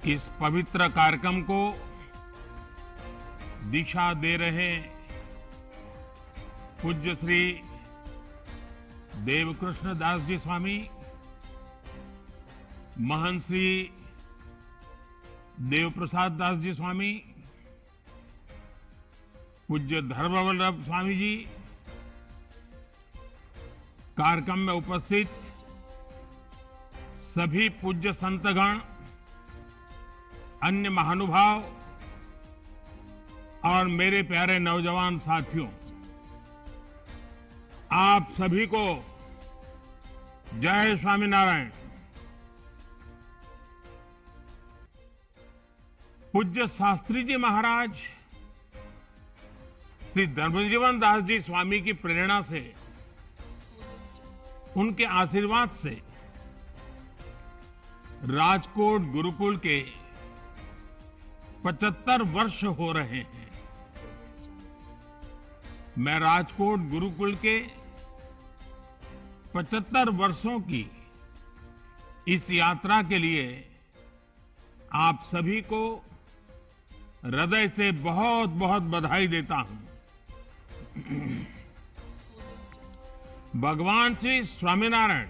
इस पवित्र कार्यक्रम को दिशा दे रहे पूज्य श्री देवकृष्ण दास जी स्वामी, महंत श्री देवप्रसाद दास जी स्वामी, पूज्य धर्मवल्लभ स्वामी जी, कार्यक्रम में उपस्थित सभी पूज्य संतगण, अन्य महानुभाव और मेरे प्यारे नौजवान साथियों, आप सभी को जय स्वामीनारायण। पूज्य शास्त्री जी महाराज श्री धर्मजीवन दास जी स्वामी की प्रेरणा से, उनके आशीर्वाद से राजकोट गुरुकुल के 75 वर्ष हो रहे हैं। मैं राजकोट गुरुकुल के 75 वर्षों की इस यात्रा के लिए आप सभी को हृदय से बहुत बहुत बधाई देता हूं। भगवान श्री स्वामीनारायण,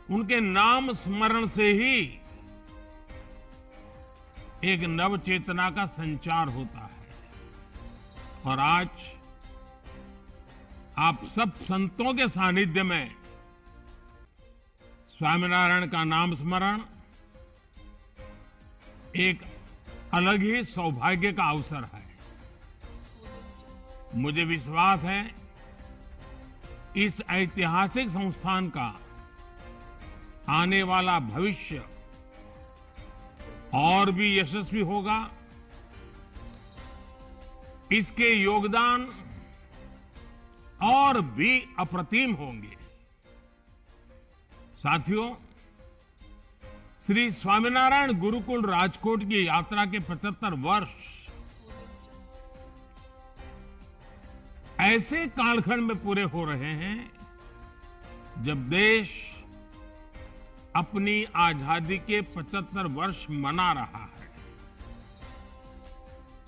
उनके नाम स्मरण से ही एक नव चेतना का संचार होता है। और आज आप सब संतों के सानिध्य में स्वामीनारायण का नाम स्मरण एक अलग ही सौभाग्य का अवसर है। मुझे विश्वास है इस ऐतिहासिक संस्थान का आने वाला भविष्य और भी यशस्वी होगा। इसके योगदान और भी अप्रतिम होंगे। साथियों, श्री स्वामीनारायण गुरुकुल राजकोट की यात्रा के 75 वर्ष ऐसे कालखंड में पूरे हो रहे हैं जब देश अपनी आजादी के 75 वर्ष मना रहा है।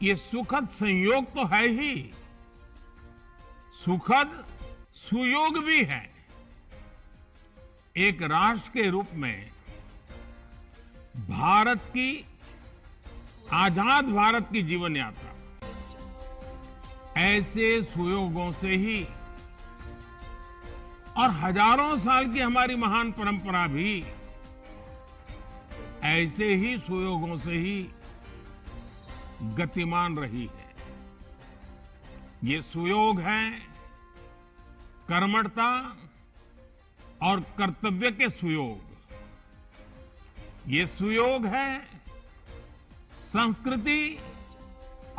ये सुखद संयोग तो है ही, सुखद सुयोग भी है। एक राष्ट्र के रूप में भारत की, आजाद भारत की जीवन यात्रा ऐसे सुयोगों से ही, और हजारों साल की हमारी महान परंपरा भी ऐसे ही सुयोगों से ही गतिमान रही है। ये सुयोग है कर्मठता और कर्तव्य के सुयोग। ये सुयोग है संस्कृति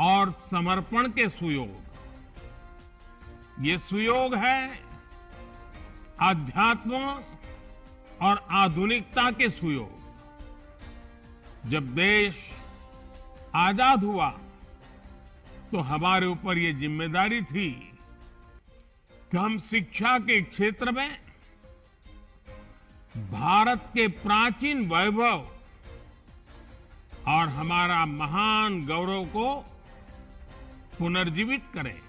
और समर्पण के सुयोग। ये सुयोग है आध्यात्म और आधुनिकता के सुयोग। जब देश आजाद हुआ तो हमारे ऊपर ये जिम्मेदारी थी कि हम शिक्षा के क्षेत्र में भारत के प्राचीन वैभव और हमारा महान गौरव को पुनर्जीवित करें।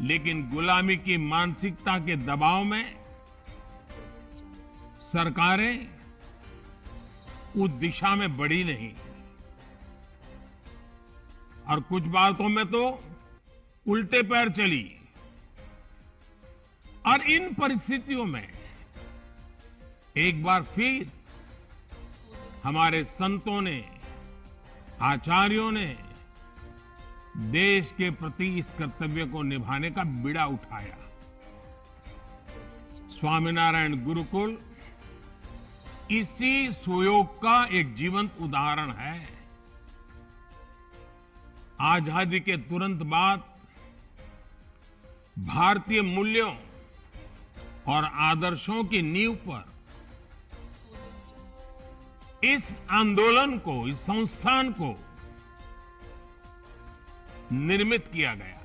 लेकिन गुलामी की मानसिकता के दबाव में सरकारें उस दिशा में बढ़ी नहीं, और कुछ बातों में तो उल्टे पैर चली। और इन परिस्थितियों में एक बार फिर हमारे संतों ने, आचार्यों ने देश के प्रति इस कर्तव्य को निभाने का बीड़ा उठाया। स्वामीनारायण गुरुकुल इसी सुयोग का एक जीवंत उदाहरण है। आजादी के तुरंत बाद भारतीय मूल्यों और आदर्शों की नींव पर इस आंदोलन को, इस संस्थान को निर्मित किया गया।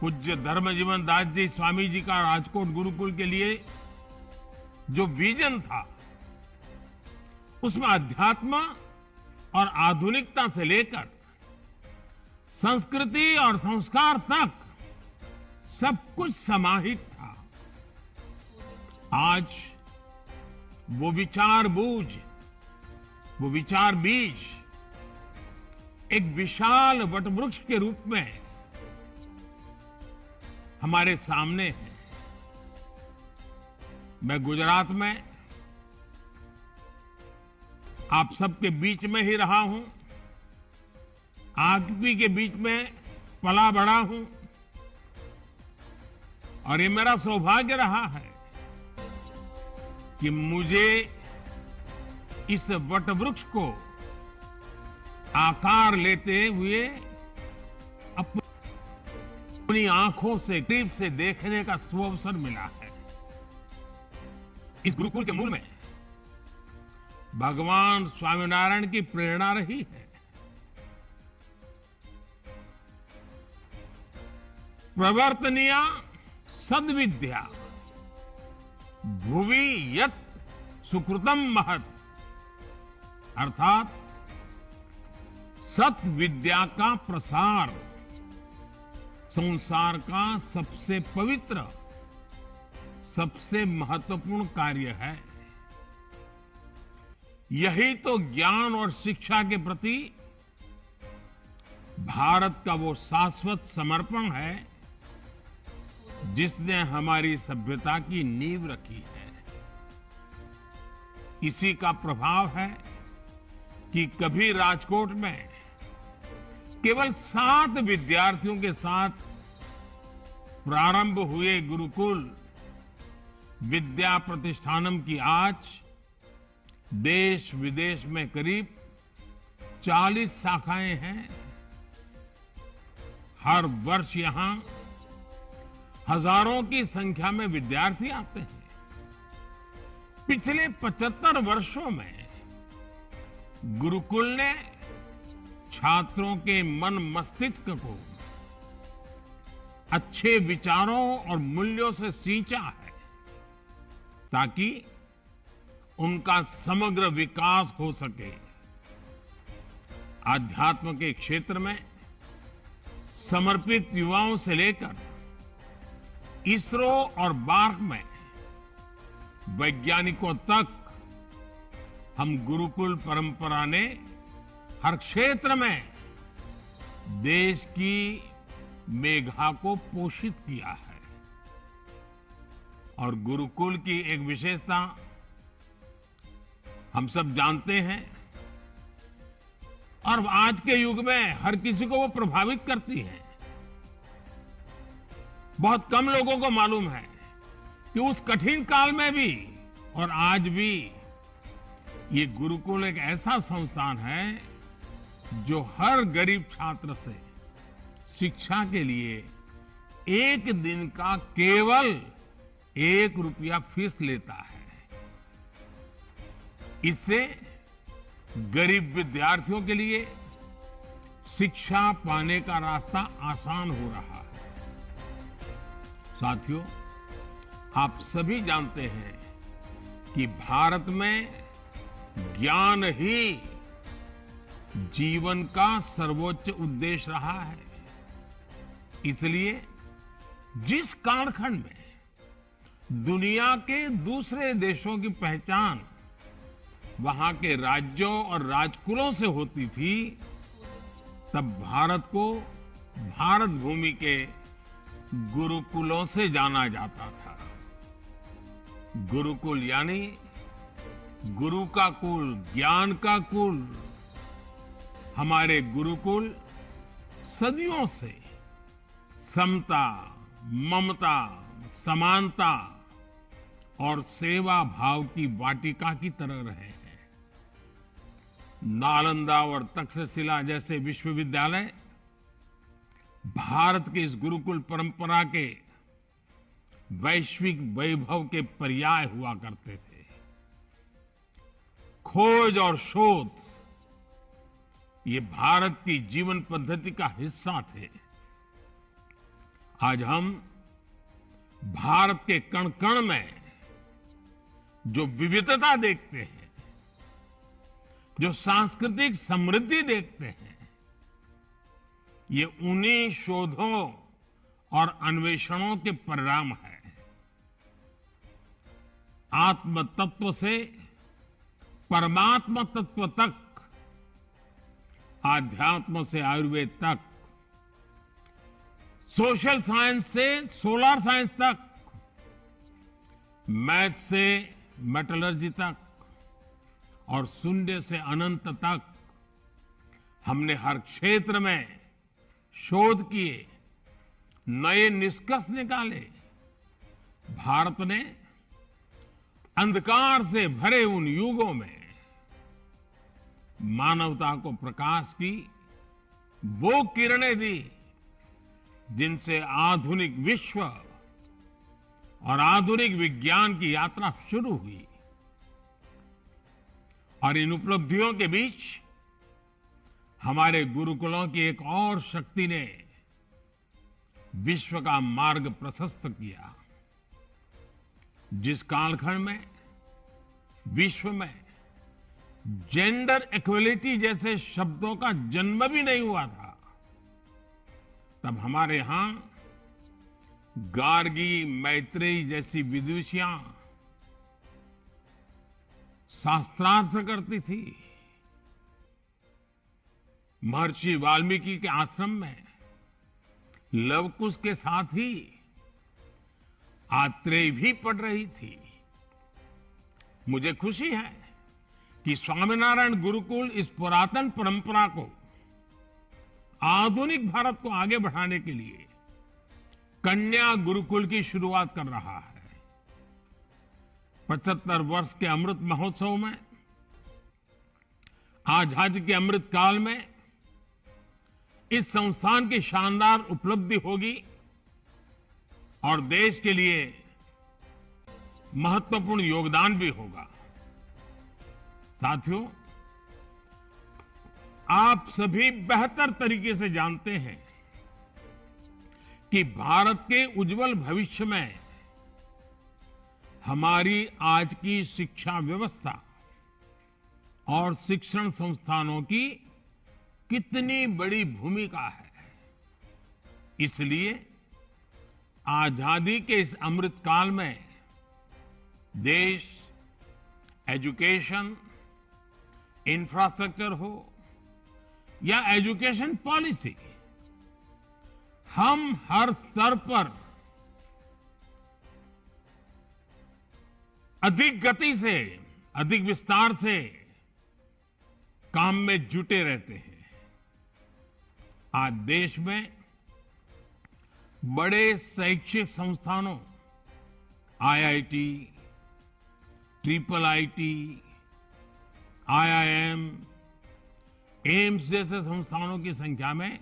पूज्य धर्मजीवन दास जी स्वामी जी का राजकोट गुरुकुल के लिए जो विजन था, उसमें अध्यात्म और आधुनिकता से लेकर संस्कृति और संस्कार तक सब कुछ समाहित था। आज वो विचार बूझ, वो विचार बीज एक विशाल वटवृक्ष के रूप में हमारे सामने है। मैं गुजरात में आप सबके बीच में ही रहा हूं, आप ही के बीच में पला बढ़ा हूं और ये मेरा सौभाग्य रहा है कि मुझे इस वटवृक्ष को आकार लेते हुए अपनी आंखों से करीब से देखने का सुअवसर मिला है। इस गुरुकुल के मूल में भगवान स्वामीनारायण की प्रेरणा रही है। प्रवर्तनीया सद्विद्या भुवि यत् सुकृतम महत्, अर्थात सत विद्या का प्रसार संसार का सबसे पवित्र, सबसे महत्वपूर्ण कार्य है। यही तो ज्ञान और शिक्षा के प्रति भारत का वो शाश्वत समर्पण है जिसने हमारी सभ्यता की नींव रखी है। इसी का प्रभाव है कि कभी राजकोट में केवल 7 विद्यार्थियों के साथ प्रारंभ हुए गुरुकुल विद्या प्रतिष्ठानम की आज देश विदेश में करीब 40 शाखाएं हैं। हर वर्ष यहां हजारों की संख्या में विद्यार्थी आते हैं। पिछले 75 वर्षों में गुरुकुल ने छात्रों के मन मस्तिष्क को अच्छे विचारों और मूल्यों से सींचा है ताकि उनका समग्र विकास हो सके। आध्यात्म के क्षेत्र में समर्पित युवाओं से लेकर इसरो और बार्क में वैज्ञानिकों तक हम गुरुकुल परंपरा ने हर क्षेत्र में देश की मेघा को पोषित किया है। और गुरुकुल की एक विशेषता हम सब जानते हैं और आज के युग में हर किसी को वो प्रभावित करती है। बहुत कम लोगों को मालूम है कि उस कठिन काल में भी और आज भी ये गुरुकुल एक ऐसा संस्थान है जो हर गरीब छात्र से शिक्षा के लिए एक दिन का केवल 1 रुपया फीस लेता है। इससे गरीब विद्यार्थियों के लिए शिक्षा पाने का रास्ता आसान हो रहा है। साथियों, आप सभी जानते हैं कि भारत में ज्ञान ही जीवन का सर्वोच्च उद्देश्य रहा है। इसलिए जिस कालखंड में दुनिया के दूसरे देशों की पहचान वहां के राज्यों और राजकुलों से होती थी, तब भारत को भारत भूमि के गुरुकुलों से जाना जाता था। गुरुकुल यानी गुरु का कुल, ज्ञान का कुल। हमारे गुरुकुल सदियों से समता, ममता, समानता और सेवा भाव की वाटिका की तरह रहे हैं। नालंदा और तक्षशिला जैसे विश्वविद्यालय भारत की इस गुरुकुल परंपरा के वैश्विक वैभव के पर्याय हुआ करते थे। खोज और शोध ये भारत की जीवन पद्धति का हिस्सा थे। आज हम भारत के कण कण में जो विविधता देखते हैं, जो सांस्कृतिक समृद्धि देखते हैं, ये उन्हीं शोधों और अन्वेषणों के परिणाम है। आत्म तत्व से परमात्मा तत्व तक, आध्यात्म से आयुर्वेद तक, सोशल साइंस से सोलर साइंस तक, मैथ से मेटलर्जी तक और शून्य से अनंत तक, हमने हर क्षेत्र में शोध किए, नए निष्कर्ष निकाले। भारत ने अंधकार से भरे उन युगों में मानवता को प्रकाश की वो किरणें दी जिनसे आधुनिक विश्व और आधुनिक विज्ञान की यात्रा शुरू हुई। और इन उपलब्धियों के बीच हमारे गुरुकुलों की एक और शक्ति ने विश्व का मार्ग प्रशस्त किया। जिस कालखंड में विश्व में जेंडर इक्वलिटी जैसे शब्दों का जन्म भी नहीं हुआ था, तब हमारे यहां गार्गी, मैत्रेयी जैसी विदुषियां शास्त्रार्थ करती थी। महर्षि वाल्मीकि के आश्रम में लवकुश के साथ ही आत्रेय भी पढ़ रही थी। मुझे खुशी है कि स्वामीनारायण गुरुकुल इस पुरातन परंपरा को, आधुनिक भारत को आगे बढ़ाने के लिए कन्या गुरुकुल की शुरुआत कर रहा है। 75 वर्ष के अमृत महोत्सव में, आजादी के अमृत काल में इस संस्थान की शानदार उपलब्धि होगी और देश के लिए महत्वपूर्ण योगदान भी होगा। साथियों, आप सभी बेहतर तरीके से जानते हैं कि भारत के उज्जवल भविष्य में हमारी आज की शिक्षा व्यवस्था और शिक्षण संस्थानों की कितनी बड़ी भूमिका है। इसलिए आजादी के इस अमृत काल में देश एजुकेशन, इंफ्रास्ट्रक्चर हो या एजुकेशन पॉलिसी, हम हर स्तर पर अधिक गति से, अधिक विस्तार से काम में जुटे रहते हैं। आज देश में बड़े शैक्षिक संस्थानों, IIT, triple IT, IIM, AIIMS जैसे संस्थानों की संख्या में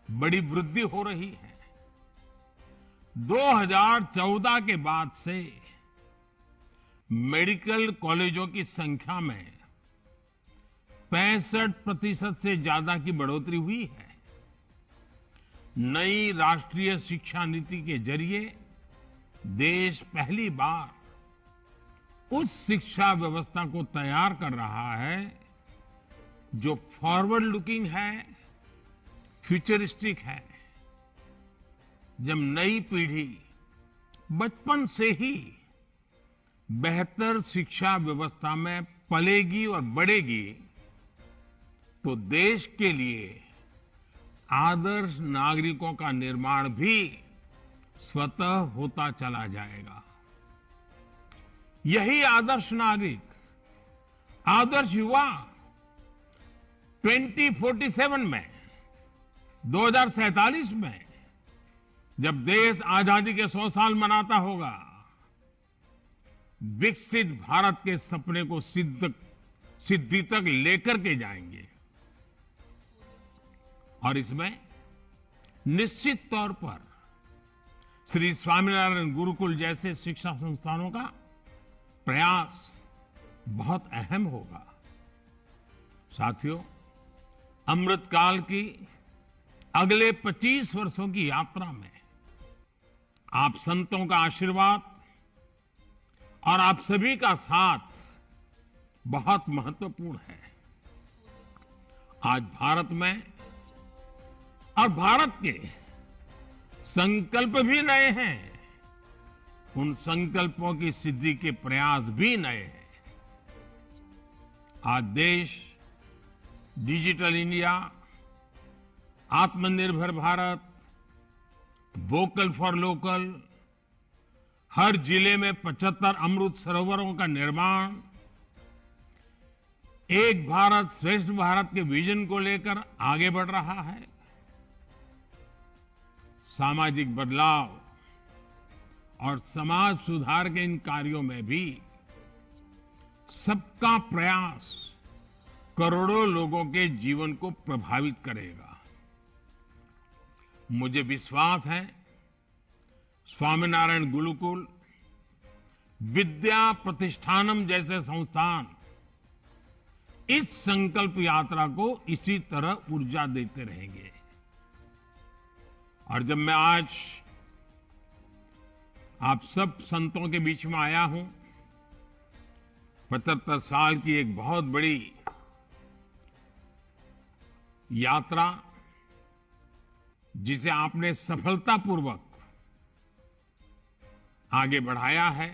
बड़ी वृद्धि हो रही है। 2014 के बाद से मेडिकल कॉलेजों की संख्या में 65% से ज्यादा की बढ़ोतरी हुई है। नई राष्ट्रीय शिक्षा नीति के जरिए देश पहली बार उस शिक्षा व्यवस्था को तैयार कर रहा है जो फॉरवर्ड लुकिंग है, फ्यूचरिस्टिक है। जब नई पीढ़ी बचपन से ही बेहतर शिक्षा व्यवस्था में पलेगी और बढ़ेगी तो देश के लिए आदर्श नागरिकों का निर्माण भी स्वतः होता चला जाएगा। यही आदर्श नागरिक, आदर्श युवा 2047 में, 2047 में, जब देश आजादी के 100 साल मनाता होगा, विकसित भारत के सपने को सिद्धि तक लेकर के जाएंगे। और इसमें निश्चित तौर पर श्री स्वामीनारायण गुरुकुल जैसे शिक्षा संस्थानों का प्रयास बहुत अहम होगा। साथियों, अमृतकाल की अगले 25 वर्षों की यात्रा में आप संतों का आशीर्वाद और आप सभी का साथ बहुत महत्वपूर्ण है। आज भारत में और भारत के संकल्प भी नए हैं, उन संकल्पों की सिद्धि के प्रयास भी नए हैं। आज देश डिजिटल इंडिया, आत्मनिर्भर भारत, वोकल फॉर लोकल, हर जिले में 75 अमृत सरोवरों का निर्माण, एक भारत श्रेष्ठ भारत के विजन को लेकर आगे बढ़ रहा है। सामाजिक बदलाव और समाज सुधार के इन कार्यों में भी सबका प्रयास करोड़ों लोगों के जीवन को प्रभावित करेगा। मुझे विश्वास है स्वामीनारायण गुरुकुल, विद्या प्रतिष्ठानम जैसे संस्थान इस संकल्प यात्रा को इसी तरह ऊर्जा देते रहेंगे। और जब मैं आज आप सब संतों के बीच में आया हूं, 75 साल की एक बहुत बड़ी यात्रा जिसे आपने सफलतापूर्वक आगे बढ़ाया है,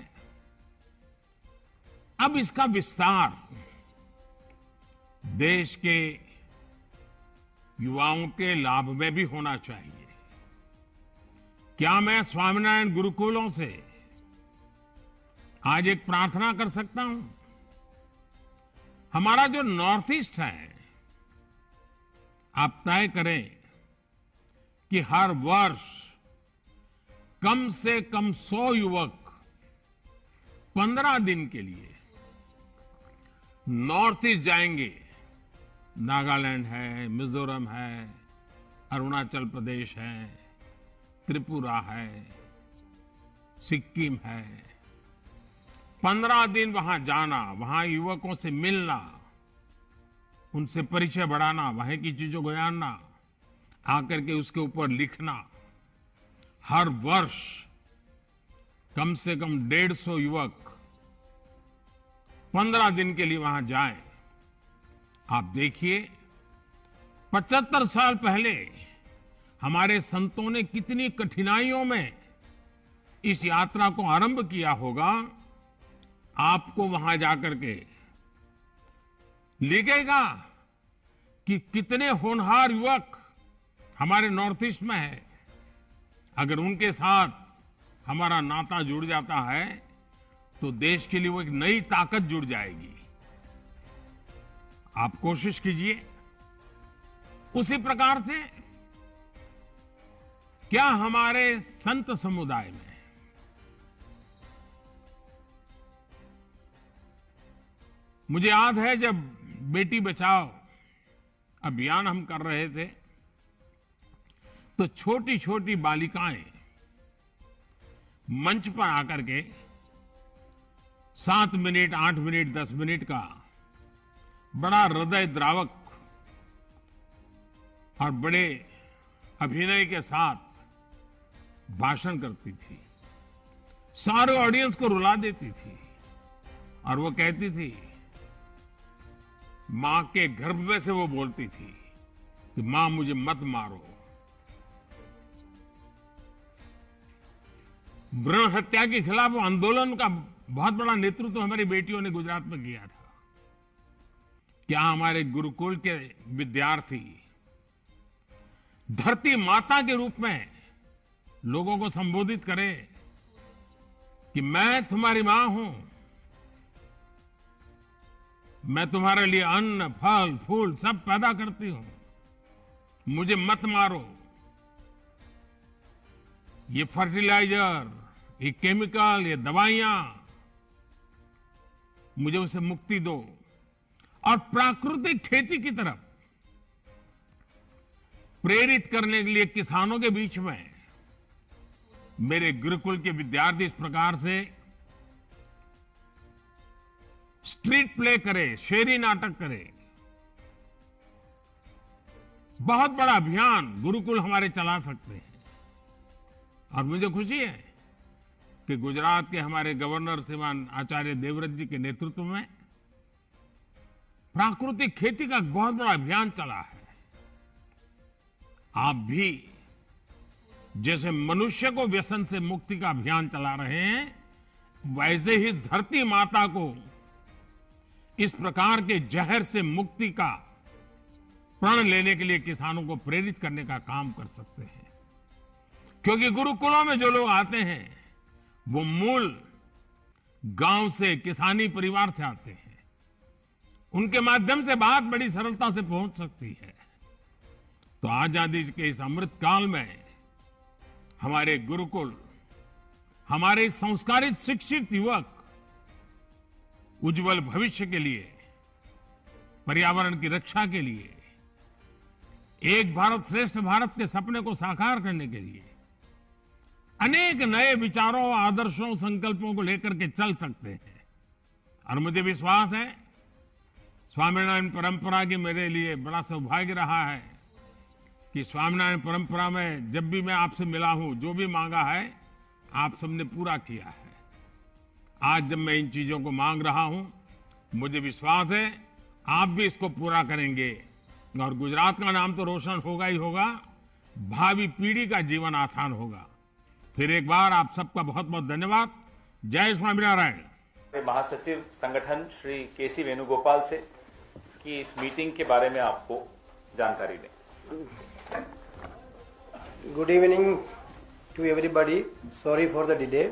अब इसका विस्तार देश के युवाओं के लाभ में भी होना चाहिए। क्या मैं स्वामीनारायण गुरुकुलों से आज एक प्रार्थना कर सकता हूं? हमारा जो नॉर्थ ईस्ट है, आप तय करें कि हर वर्ष कम से कम 100 युवक 15 दिन के लिए नॉर्थ ईस्ट जाएंगे। नागालैंड है, मिजोरम है, अरुणाचल प्रदेश है, त्रिपुरा है, सिक्किम है। 15 दिन वहां जाना, वहां युवकों से मिलना, उनसे परिचय बढ़ाना, वहां की चीजों को जानना, आकर के उसके ऊपर लिखना। हर वर्ष कम से कम 150 युवक 15 दिन के लिए वहां जाएं। आप देखिए 75 साल पहले हमारे संतों ने कितनी कठिनाइयों में इस यात्रा को आरंभ किया होगा। आपको वहां जाकर के लिखेगा कि कितने होनहार युवक हमारे नॉर्थ ईस्ट में है। अगर उनके साथ हमारा नाता जुड़ जाता है तो देश के लिए वो एक नई ताकत जुड़ जाएगी। आप कोशिश कीजिए उसी प्रकार से। क्या हमारे संत समुदाय में मुझे याद है जब बेटी बचाओ अभियान हम कर रहे थे तो छोटी छोटी बालिकाएं मंच पर आकर के 7 मिनट, 8 मिनट, 10 मिनट का बड़ा हृदय द्रावक और बड़े अभिनय के साथ भाषण करती थी, सारे ऑडियंस को रुला देती थी और वो कहती थी, मां के गर्भ में से वो बोलती थी कि मां मुझे मत मारो। भ्रूण हत्या के खिलाफ वो आंदोलन का बहुत बड़ा नेतृत्व हमारी बेटियों ने गुजरात में किया था। क्या हमारे गुरुकुल के विद्यार्थी धरती माता के रूप में लोगों को संबोधित करें कि मैं तुम्हारी मां हूं, मैं तुम्हारे लिए अन्न, फल, फूल सब पैदा करती हूं, मुझे मत मारो। ये फर्टिलाइजर, ये केमिकल, ये दवाइयां, मुझे उसे मुक्ति दो। और प्राकृतिक खेती की तरफ प्रेरित करने के लिए किसानों के बीच में मेरे गुरुकुल के विद्यार्थी इस प्रकार से स्ट्रीट प्ले करे, शेरी नाटक करे। बहुत बड़ा अभियान गुरुकुल हमारे चला सकते हैं। और मुझे खुशी है कि गुजरात के हमारे गवर्नर श्रीमान आचार्य देवव्रत जी के नेतृत्व में प्राकृतिक खेती का बहुत बड़ा अभियान चला है। आप भी जैसे मनुष्य को व्यसन से मुक्ति का अभियान चला रहे हैं, वैसे ही धरती माता को इस प्रकार के जहर से मुक्ति का प्रण लेने के लिए किसानों को प्रेरित करने का काम कर सकते हैं। क्योंकि गुरुकुलों में जो लोग आते हैं वो मूल गांव से, किसानी परिवार से आते हैं। उनके माध्यम से बात बड़ी सरलता से पहुंच सकती है। तो आजादी के इस अमृत काल में हमारे गुरुकुल, हमारे संस्कारित शिक्षित युवक उज्जवल भविष्य के लिए, पर्यावरण की रक्षा के लिए, एक भारत श्रेष्ठ भारत के सपने को साकार करने के लिए अनेक नए विचारों, आदर्शों, संकल्पों को लेकर के चल सकते हैं। और मुझे विश्वास है स्वामीनारायण परंपरा की मेरे लिए बड़ा सौभाग्य रहा है कि स्वामीनारायण परंपरा में जब भी मैं आपसे मिला हूं, जो भी मांगा है आप सबने पूरा किया है। आज जब मैं इन चीजों को मांग रहा हूं, मुझे विश्वास है आप भी इसको पूरा करेंगे और गुजरात का नाम तो रोशन होगा ही होगा, भावी पीढ़ी का जीवन आसान होगा। फिर एक बार आप सबका बहुत बहुत धन्यवाद। जय स्वामीनारायण। महासचिव संगठन श्री केसी वेणुगोपाल से कि इस मीटिंग के बारे में आपको जानकारी दें। Good evening to everybody. Sorry for the delay.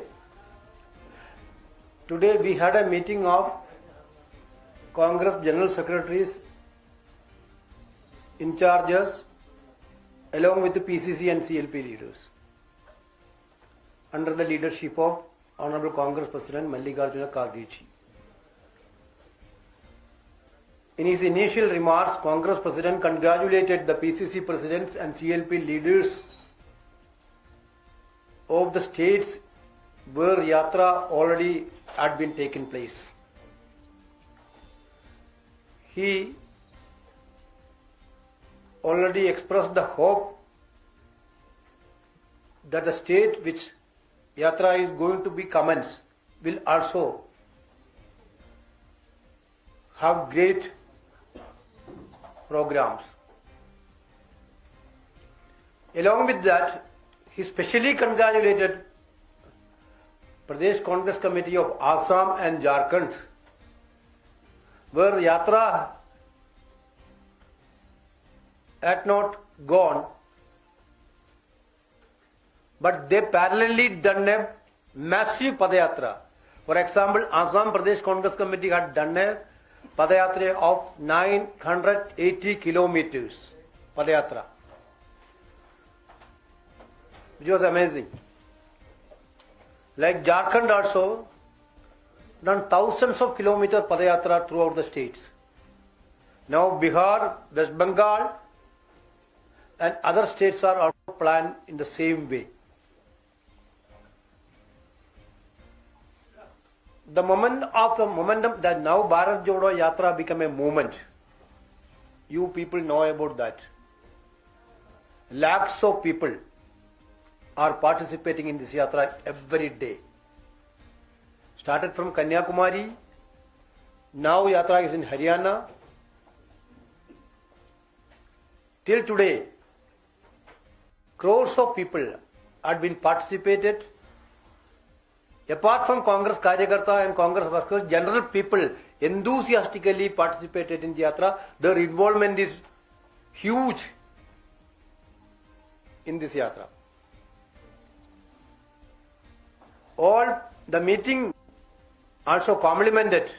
Today we had a meeting of Congress General Secretaries, in charges, along with the PCC and CLP leaders, under the leadership of Honorable Congress President Mallikarjuna Kharge ji. In his initial remarks, Congress President congratulated the PCC presidents and CLP leaders of the states where Yatra already had been taken place. He already expressed the hope that the state which Yatra is going to be commenced will also have great programs. Along with that, he specially congratulated Pradesh Congress Committee of Assam and Jharkhand, where Yatra had not gone, but they parallelly done a massive Padayatra. For example, Assam Pradesh Congress Committee had done a Padayatra of 980 kilometers. Padayatra, which was amazing. Like Jharkhand also done thousands of kilometers Padayatra throughout the states. Now Bihar, West Bengal and other states are also planned in the same way. The momentum that now Bharat Jodo Yatra become a movement. You people know about that. Lakhs of people are participating in this Yatra every day. Started from Kanyakumari, now Yatra is in Haryana. Till today, crores of people had been participated. Apart from Congress Karyakarta and Congress workers, general people enthusiastically participated in the Yatra. Their involvement is huge in this Yatra. All the meeting also complimented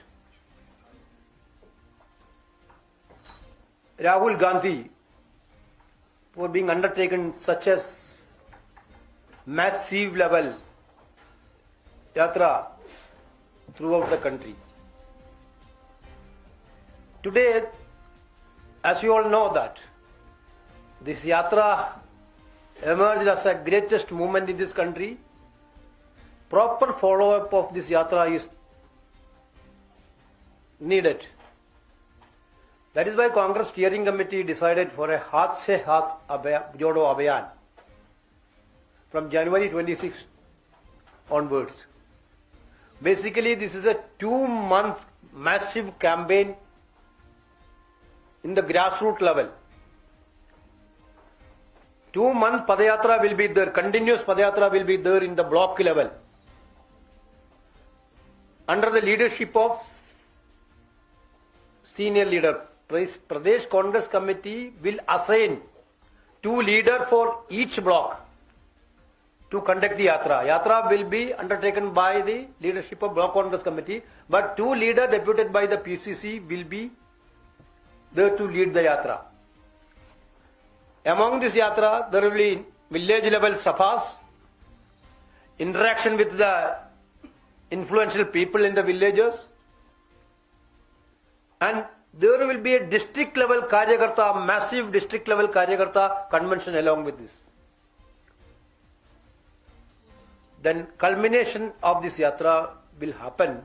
Rahul Gandhi for being undertaken such a massive level Yatra throughout the country. Today, as you all know that, this Yatra emerged as the greatest movement in this country. Proper follow-up of this Yatra is needed. That is why Congress Steering Committee decided for a Haath se Haath Jodo Abhiyan from January 26 onwards. Basically, this is a 2-month massive campaign in the grassroots level. 2-month Padayatra will be there, continuous Padayatra will be there in the block level. Under the leadership of senior leader, Pradesh Congress Committee will assign 2 leaders for each block to conduct the Yatra. Yatra will be undertaken by the leadership of Block Congress Committee, but 2 leaders deputed by the PCC will be there to lead the Yatra. Among this Yatra, there will be village level sabhas, interaction with the influential people in the villages, and there will be a district level Karyakarta, massive district level Karyakarta convention along with this. Then culmination of this Yatra will happen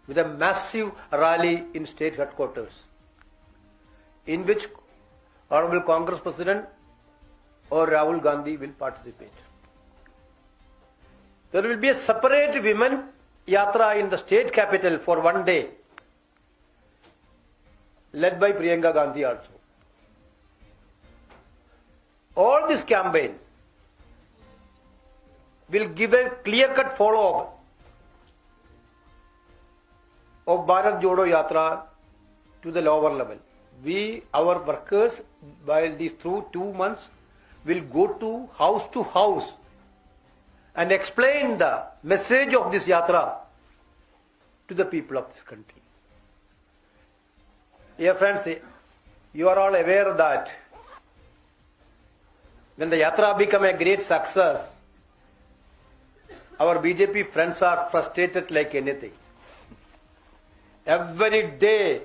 with a massive rally in state headquarters, in which Honorable Congress President or Rahul Gandhi will participate. There will be a separate women Yatra in the state capital for 1 day, led by Priyanka Gandhi also. All this campaign will give a clear-cut follow-up of Bharat Jodo Yatra to the lower level. Our workers, while through 2 months, will go to house and explain the message of this Yatra to the people of this country. Dear friends, you are all aware that when the Yatra become a great success, our BJP friends are frustrated like anything. Every day,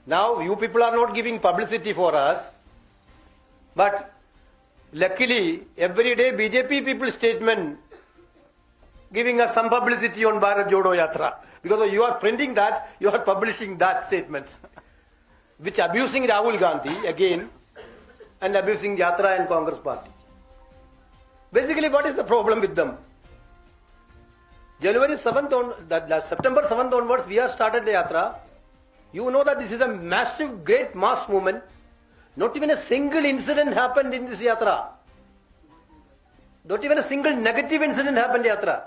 now you people are not giving publicity for us, but luckily every day BJP people statement giving us some publicity on Bharat Jodo Yatra. Because you are printing that, you are publishing that statements, which abusing Rahul Gandhi again and abusing Yatra and Congress Party. Basically, what is the problem with them? September 7th onwards, we have started the Yatra. You know that this is a massive, great mass movement. Not even a single incident happened in this Yatra. Not even a single negative incident happened in Yatra.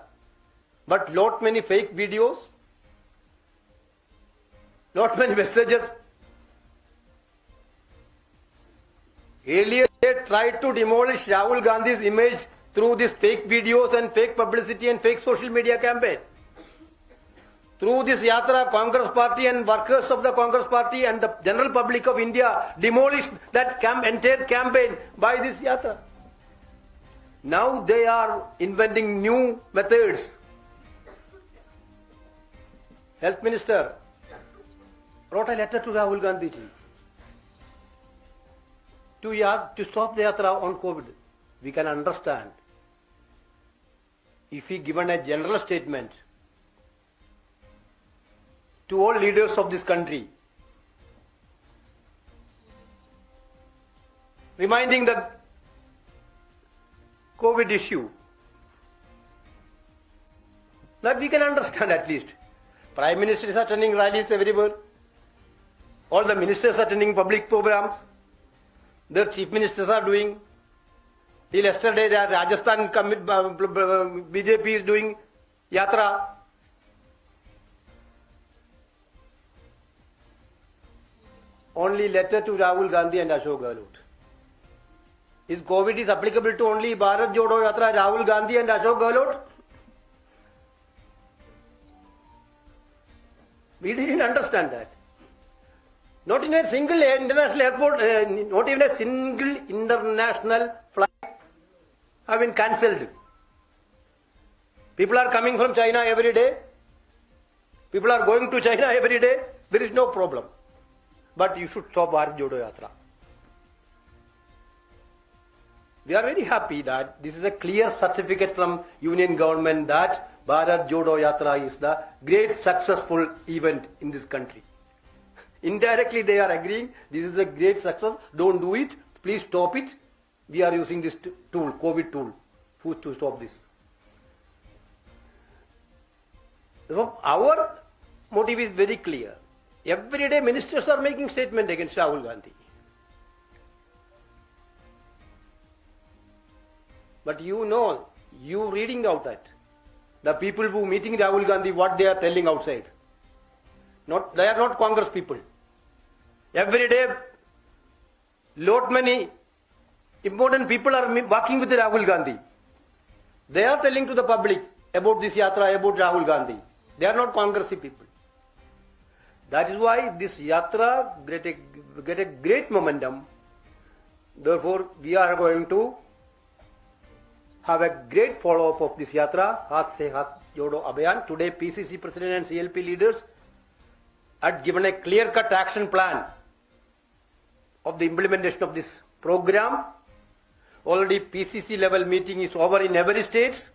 But lot many fake videos, lot many messages. Earlier they tried to demolish Rahul Gandhi's image through these fake videos and fake publicity and fake social media campaign. Through this Yatra, Congress Party and workers of the Congress Party and the general public of India demolished that entire campaign by this Yatra. Now they are inventing new methods. Health Minister wrote a letter to Rahul Gandhi ji to stop the Yatra on COVID. We can understand if he given a general statement to all leaders of this country, reminding the COVID issue, that we can understand at least. Prime Minister is attending rallies everywhere. All the ministers are attending public programs. Their chief ministers are doing. Till yesterday, Rajasthan BJP is doing Yatra. Only letter to Rahul Gandhi and Ashok Gehlot. Is COVID is applicable to only Bharat Jodo Yatra, Rahul Gandhi and Ashok Gehlot? We didn't understand that. Not in a single international airport, not even a single international flight have been cancelled. People are coming from China every day. People are going to China every day. There is no problem. But you should stop Bharat Jodo Yatra. We are very happy that this is a clear certificate from Union government that Bharat Jodo Yatra is the great successful event in this country. Indirectly they are agreeing this is a great success, don't do it, please stop it. We are using this tool, COVID tool, to stop this. So our motive is very clear. Every day ministers are making statement against Rahul Gandhi. But you know, you reading out that the people who meeting Rahul Gandhi, what they are telling outside. They are not Congress people. Every day, lot many important people are walking with Rahul Gandhi. They are telling to the public about this yatra, about Rahul Gandhi. They are not Congress people. That is why this yatra get a great momentum. Therefore, we are going to have a great follow-up of this yatra, Haath Se Haath Jodo Abhiyan. Today, PCC President and CLP leaders had given a clear-cut action plan of the implementation of this program. Already PCC level meeting is over in every state.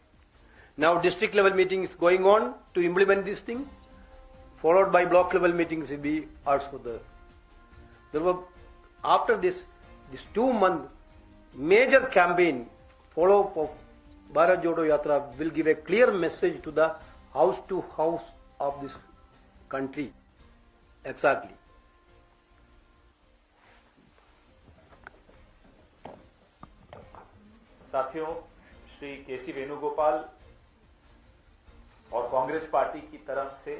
Now district level meeting is going on to implement this thing, followed by block level meetings will be also there. Therefore, after this 2-month major campaign follow-up of Bharat Jodo Yatra will give a clear message to the house to house of this country. Exactly. साथियों, श्री केसी वेणुगोपाल और Congress party की तरफ से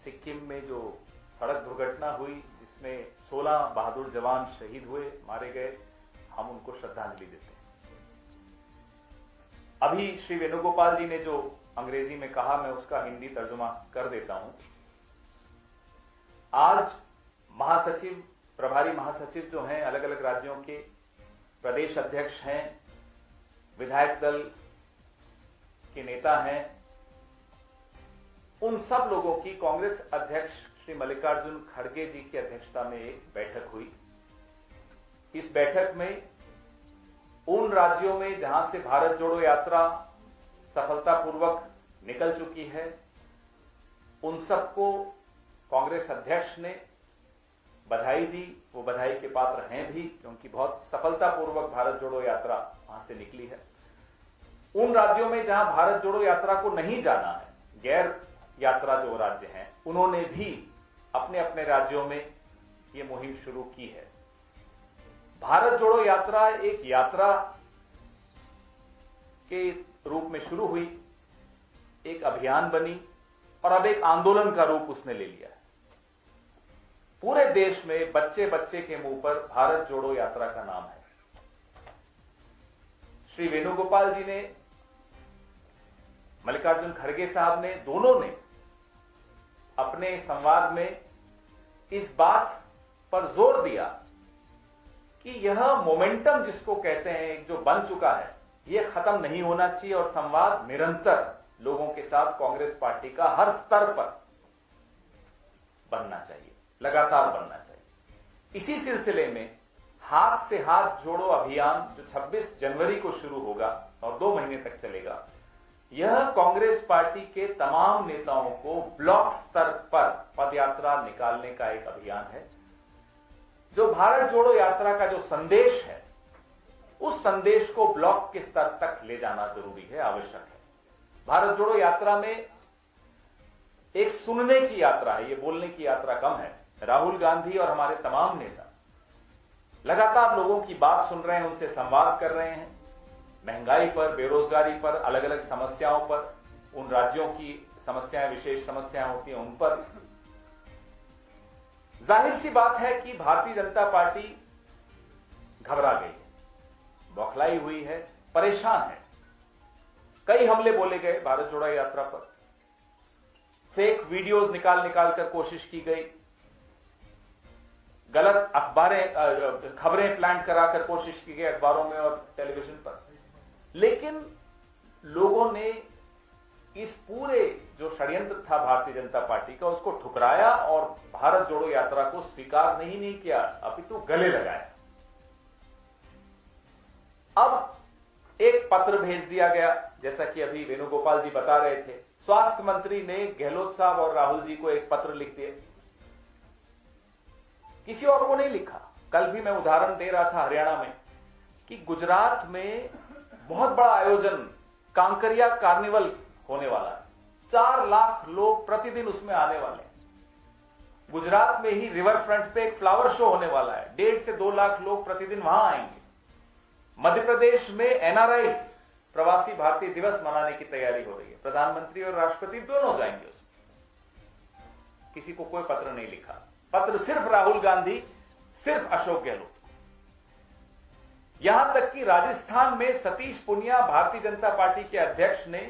सिक्किम में जो सड़क दुर्घटना हुई जिसमें 16 बहादुर जवान शहीद हुए, मारे गए, हम उनको श्रद्धांजलि देते हैं। अभी श्री वेणुगोपाल जी ने जो अंग्रेजी में कहा, मैं उसका हिंदी तर्जुमा कर देता हूं। आज महासचिव, प्रभारी महासचिव जो हैं, अलग अलग राज्यों के प्रदेश अध्यक्ष हैं, विधायक दल के नेता हैं, उन सब लोगों की कांग्रेस अध्यक्ष श्री मल्लिकार्जुन खड़गे जी की अध्यक्षता में एक बैठक हुई। इस बैठक में उन राज्यों में जहां से भारत जोड़ो यात्रा सफलतापूर्वक निकल चुकी है, उन सबको कांग्रेस अध्यक्ष ने बधाई दी। वो बधाई के पात्र हैं भी, क्योंकि बहुत सफलतापूर्वक भारत जोड़ो यात्रा वहां से निकली है। उन राज्यों में जहां भारत जोड़ो यात्रा को नहीं जाना है, गैर यात्रा जो राज्य हैं, उन्होंने भी अपने अपने राज्यों में ये मुहिम शुरू की है। भारत जोड़ो यात्रा एक यात्रा के रूप में शुरू हुई, एक अभियान बनी और अब एक आंदोलन का रूप उसने ले लिया है। पूरे देश में बच्चे बच्चे के मुंह पर भारत जोड़ो यात्रा का नाम है। श्री वेणुगोपाल जी ने, मल्लिकार्जुन खड़गे साहब ने, दोनों ने अपने संवाद में इस बात पर जोर दिया कि यह मोमेंटम जिसको कहते हैं, जो बन चुका है, यह खत्म नहीं होना चाहिए और संवाद निरंतर लोगों के साथ कांग्रेस पार्टी का हर स्तर पर बनना चाहिए, लगातार बनना चाहिए। इसी सिलसिले में हाथ से हाथ जोड़ो अभियान जो 26 जनवरी को शुरू होगा और 2 महीने तक चलेगा, यह कांग्रेस पार्टी के तमाम नेताओं को ब्लॉक स्तर पर पदयात्रा निकालने का एक अभियान है। जो भारत जोड़ो यात्रा का जो संदेश है, उस संदेश को ब्लॉक के स्तर तक ले जाना जरूरी है, आवश्यक है। भारत जोड़ो यात्रा में एक सुनने की यात्रा है, ये बोलने की यात्रा कम है। राहुल गांधी और हमारे तमाम नेता लगातार लोगों की बात सुन रहे हैं, उनसे संवाद कर रहे हैं, महंगाई पर, बेरोजगारी पर, अलग अलग समस्याओं पर, उन राज्यों की समस्याएं, विशेष समस्याएं होती हैं, उन पर। जाहिर सी बात है कि भारतीय जनता पार्टी घबरा गई है, बौखलाई हुई है, परेशान है। कई हमले बोले गए भारत जोड़ो यात्रा पर, फेक वीडियोस निकाल कर कोशिश की गई, गलत खबरें प्लांट कराकर कोशिश की गई अखबारों में और टेलीविजन पर। लेकिन लोगों ने इस पूरे जो षड्यंत्र था भारतीय जनता पार्टी का, उसको ठुकराया और भारत जोड़ो यात्रा को स्वीकार नहीं किया, अपितु गले लगाया। अब एक पत्र भेज दिया गया, जैसा कि अभी वेणुगोपाल जी बता रहे थे। स्वास्थ्य मंत्री ने गहलोत साहब और राहुल जी को एक पत्र लिख दिया, किसी और को नहीं लिखा। कल भी मैं उदाहरण दे रहा था हरियाणा में कि गुजरात में बहुत बड़ा आयोजन, कांकरिया कार्निवल होने वाला है, 4 लाख लोग प्रतिदिन उसमें आने वाले हैं। गुजरात में ही रिवर फ्रंट पे एक फ्लावर शो होने वाला है, 1.5 से 2 लाख लोग प्रतिदिन वहां आएंगे। मध्य प्रदेश में एनआरआईज प्रवासी भारतीय दिवस मनाने की तैयारी हो रही है, प्रधानमंत्री और राष्ट्रपति दोनों जाएंगे उसमें। किसी को कोई पत्र नहीं लिखा, पत्र सिर्फ राहुल गांधी, सिर्फ अशोक गहलोत। यहां तक कि राजस्थान में सतीश पुनिया, भारतीय जनता पार्टी के अध्यक्ष, ने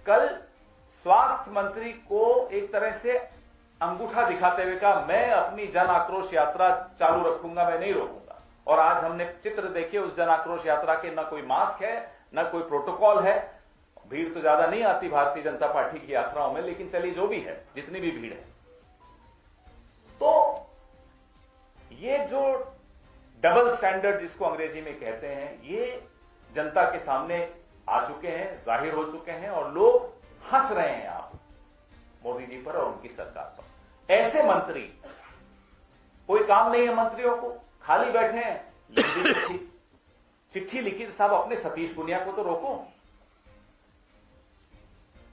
कल स्वास्थ्य मंत्री को एक तरह से अंगूठा दिखाते हुए कहा, मैं अपनी जन आक्रोश यात्रा चालू रखूंगा, मैं नहीं रोकूंगा। और आज हमने चित्र देखे उस जन आक्रोश यात्रा के, न कोई मास्क है, न कोई प्रोटोकॉल है। भीड़ तो ज्यादा नहीं आती भारतीय जनता पार्टी की यात्राओं में, लेकिन चलिए जो भी है, जितनी भी भीड़ है, तो ये जो डबल स्टैंडर्ड जिसको अंग्रेजी में कहते हैं, ये जनता के सामने आ चुके हैं, जाहिर हो चुके हैं, और लोग हंस रहे हैं आप मोदी जी पर और उनकी सरकार पर। ऐसे मंत्री, कोई काम नहीं है मंत्रियों को, खाली बैठे हैं, लंबी चिट्ठी लिखी, साहब अपने सतीश पुनिया को तो रोको।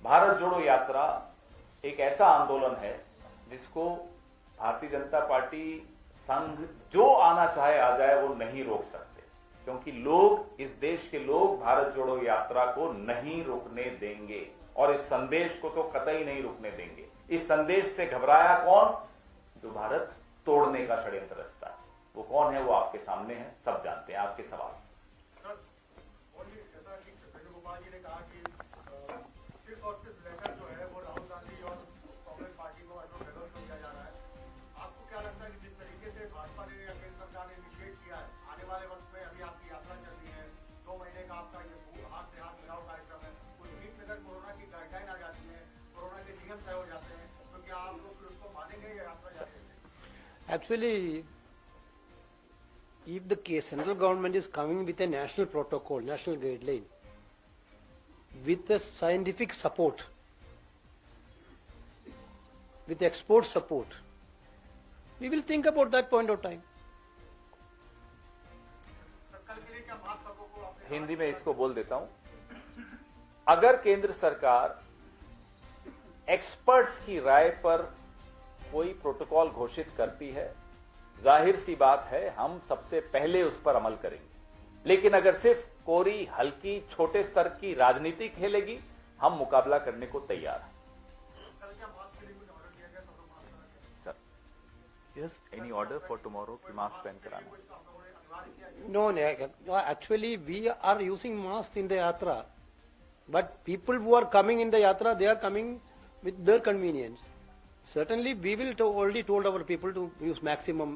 भारत जोड़ो यात्रा एक ऐसा आंदोलन है जिसको भारतीय जनता पार्टी, संघ जो आना चाहे आ जाए, वो नहीं रोक सकते, क्योंकि लोग, इस देश के लोग भारत जोड़ो यात्रा को नहीं रुकने देंगे और इस संदेश को तो कतई नहीं रुकने देंगे। इस संदेश से घबराया कौन? जो भारत तोड़ने का षड्यंत्र रचता है। वो कौन है? वो आपके सामने है, सब जानते हैं। आपके सवाल। Actually, if the central government is coming with a national protocol, national guideline, with the scientific support, with export support, we will think about that point of time. Hindi में इसको बोल देता हूं। अगर केंद्र सरकार एक्सपर्ट्स की राय पर कोई प्रोटोकॉल घोषित करती है, जाहिर सी बात है हम सबसे पहले उस पर अमल करेंगे। लेकिन अगर सिर्फ कोरी, हल्की, छोटे स्तर की राजनीति खेलेगी, हम मुकाबला करने को तैयार हैं। Sir, yes, any order for tomorrow कि मास्क पहन कर आना? No, actually we are using masks in the yatra, but people who are coming in the yatra, they are coming with their convenience. Certainly, we will already told our people to use maximum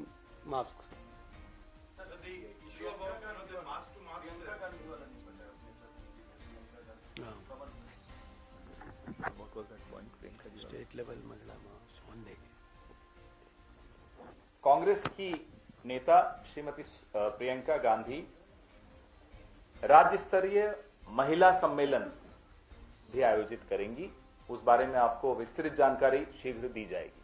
masks. Sir, the issue about the mask to mask. What was that point? State level Mahila masks one day. Congress की नेता श्रीमती प्रियंका गांधी राज्य स्तरीय महिला सम्मेलन भी आयोजित करेंगी। उस बारे में आपको विस्तृत जानकारी शीघ्र दी जाएगी।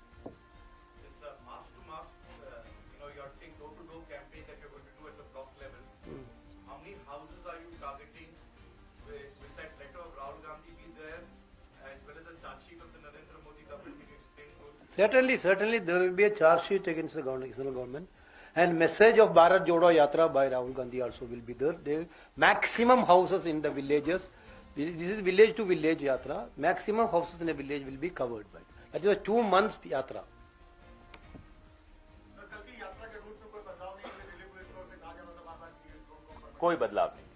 Certainly, there will be a charge sheet against the central government, and message of Bharat Jodo Yatra by Rahul Gandhi also will be there. There maximum houses in the villages. This is village to village yatra. Maximum houses in a village will be covered by. That is a 2 months yatra. कोई बदलाव नहीं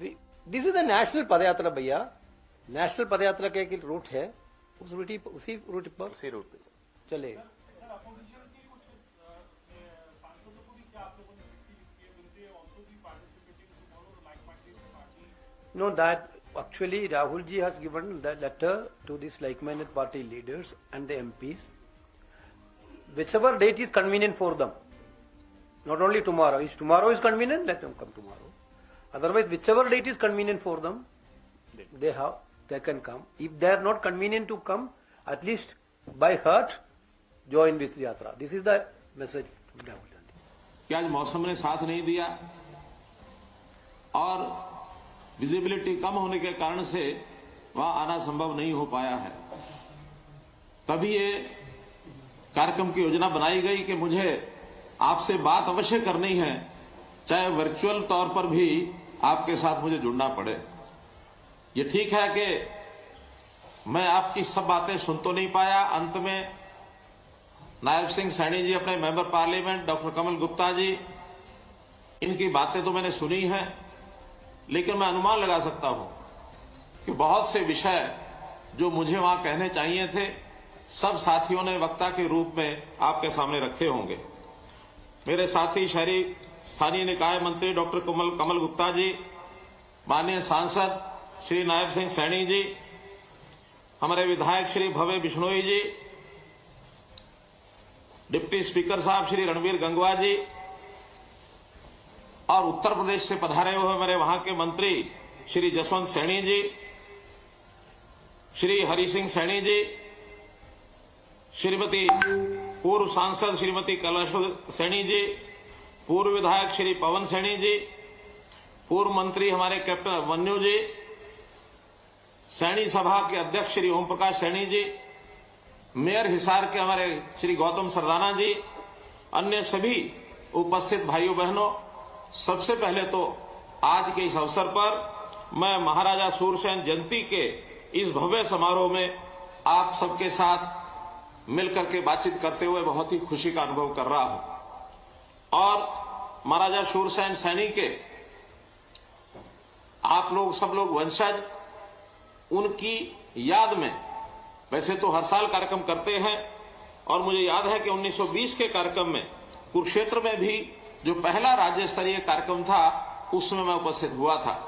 है। This is the national पदयात्रा भैया। National पदयात्रा का एक root है, उसी root पर चलेगा। No, that actually Rahul ji has given the letter to these like-minded party leaders and the MPs. Whichever date is convenient for them. Not only tomorrow. If tomorrow is convenient, let them come tomorrow. Otherwise, whichever date is convenient for them, they can come. If they are not convenient to come, at least by heart, join with yatra. This is the message from Rahul Gandhi. कि आज मौसम ने साथ नहीं दिया और visibility कम होने के कारण से वहां आना संभव नहीं हो पाया है, तभी ये कार्यक्रम की योजना बनाई गई कि मुझे आपसे बात अवश्य करनी है, चाहे वर्चुअल तौर पर भी आपके साथ मुझे जुड़ना पड़े। ये ठीक है कि मैं आपकी सब बातें सुन तो नहीं पाया। अंत में नायब सिंह सैनी जी, अपने मेंबर पार्लियामेंट डॉक्टर कमल गुप्ता जी, इनकी बातें तो मैंने सुनी हैं, लेकिन मैं अनुमान लगा सकता हूं कि बहुत से विषय जो मुझे वहां कहने चाहिए थे, सब साथियों ने वक्ता के रूप में आपके सामने रखे होंगे। मेरे साथी शहरी स्थानीय निकाय मंत्री डॉक्टर कमल गुप्ता जी, माननीय सांसद श्री नायब सिंह सैनी जी, हमारे विधायक श्री भव्य बिश्नोई जी, डिप्टी स्पीकर साहब श्री रणवीर गंगवा जी, और उत्तर प्रदेश से पधारे हुए मेरे वहां के मंत्री श्री जसवंत सैनी जी, श्री हरि सिंह सैनी जी, श्रीमती पूर्व सांसद श्रीमती कैलाश सैनी जी, पूर्व विधायक श्री पवन सैनी जी, पूर्व मंत्री हमारे कैप्टन मन्यू जी, सैनी सभा के अध्यक्ष श्री ओम प्रकाश सैनी जी, मेयर हिसार के हमारे श्री गौतम सरदाना जी, अन्य सभी उपस्थित भाइयों बहनों, सबसे पहले तो आज के इस अवसर पर मैं महाराजा सूरसेन जयंती के इस भव्य समारोह में आप सबके साथ मिलकर के बातचीत करते हुए बहुत ही खुशी का अनुभव कर रहा हूं। और महाराजा सूरसेन सैनी के आप लोग सब लोग वंशज, उनकी याद में वैसे तो हर साल कार्यक्रम करते हैं, और मुझे याद है कि 1920 के कार्यक्रम में कुरुक्षेत्र में भी जो पहला राज्य स्तरीय कार्यक्रम था, उसमें मैं उपस्थित हुआ था।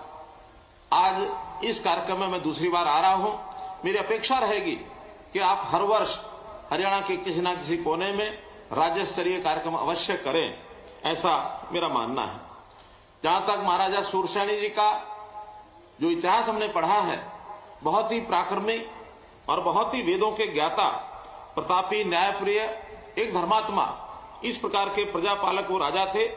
आज इस कार्यक्रम में मैं दूसरी बार आ रहा हूं। मेरी अपेक्षा रहेगी कि आप हर वर्ष हरियाणा के किसी न किसी कोने में राज्य स्तरीय कार्यक्रम अवश्य करें, ऐसा मेरा मानना है। जहां तक महाराजा सूरसेनी जी का जो इतिहास हमने पढ़ा है, बहुत ही प्राक्रमिक और बहुत ही वेदों के ज्ञाता, प्रतापी, न्यायप्रिय, एक धर्मात्मा, इस प्रकार के प्रजापालक वो राजा थे।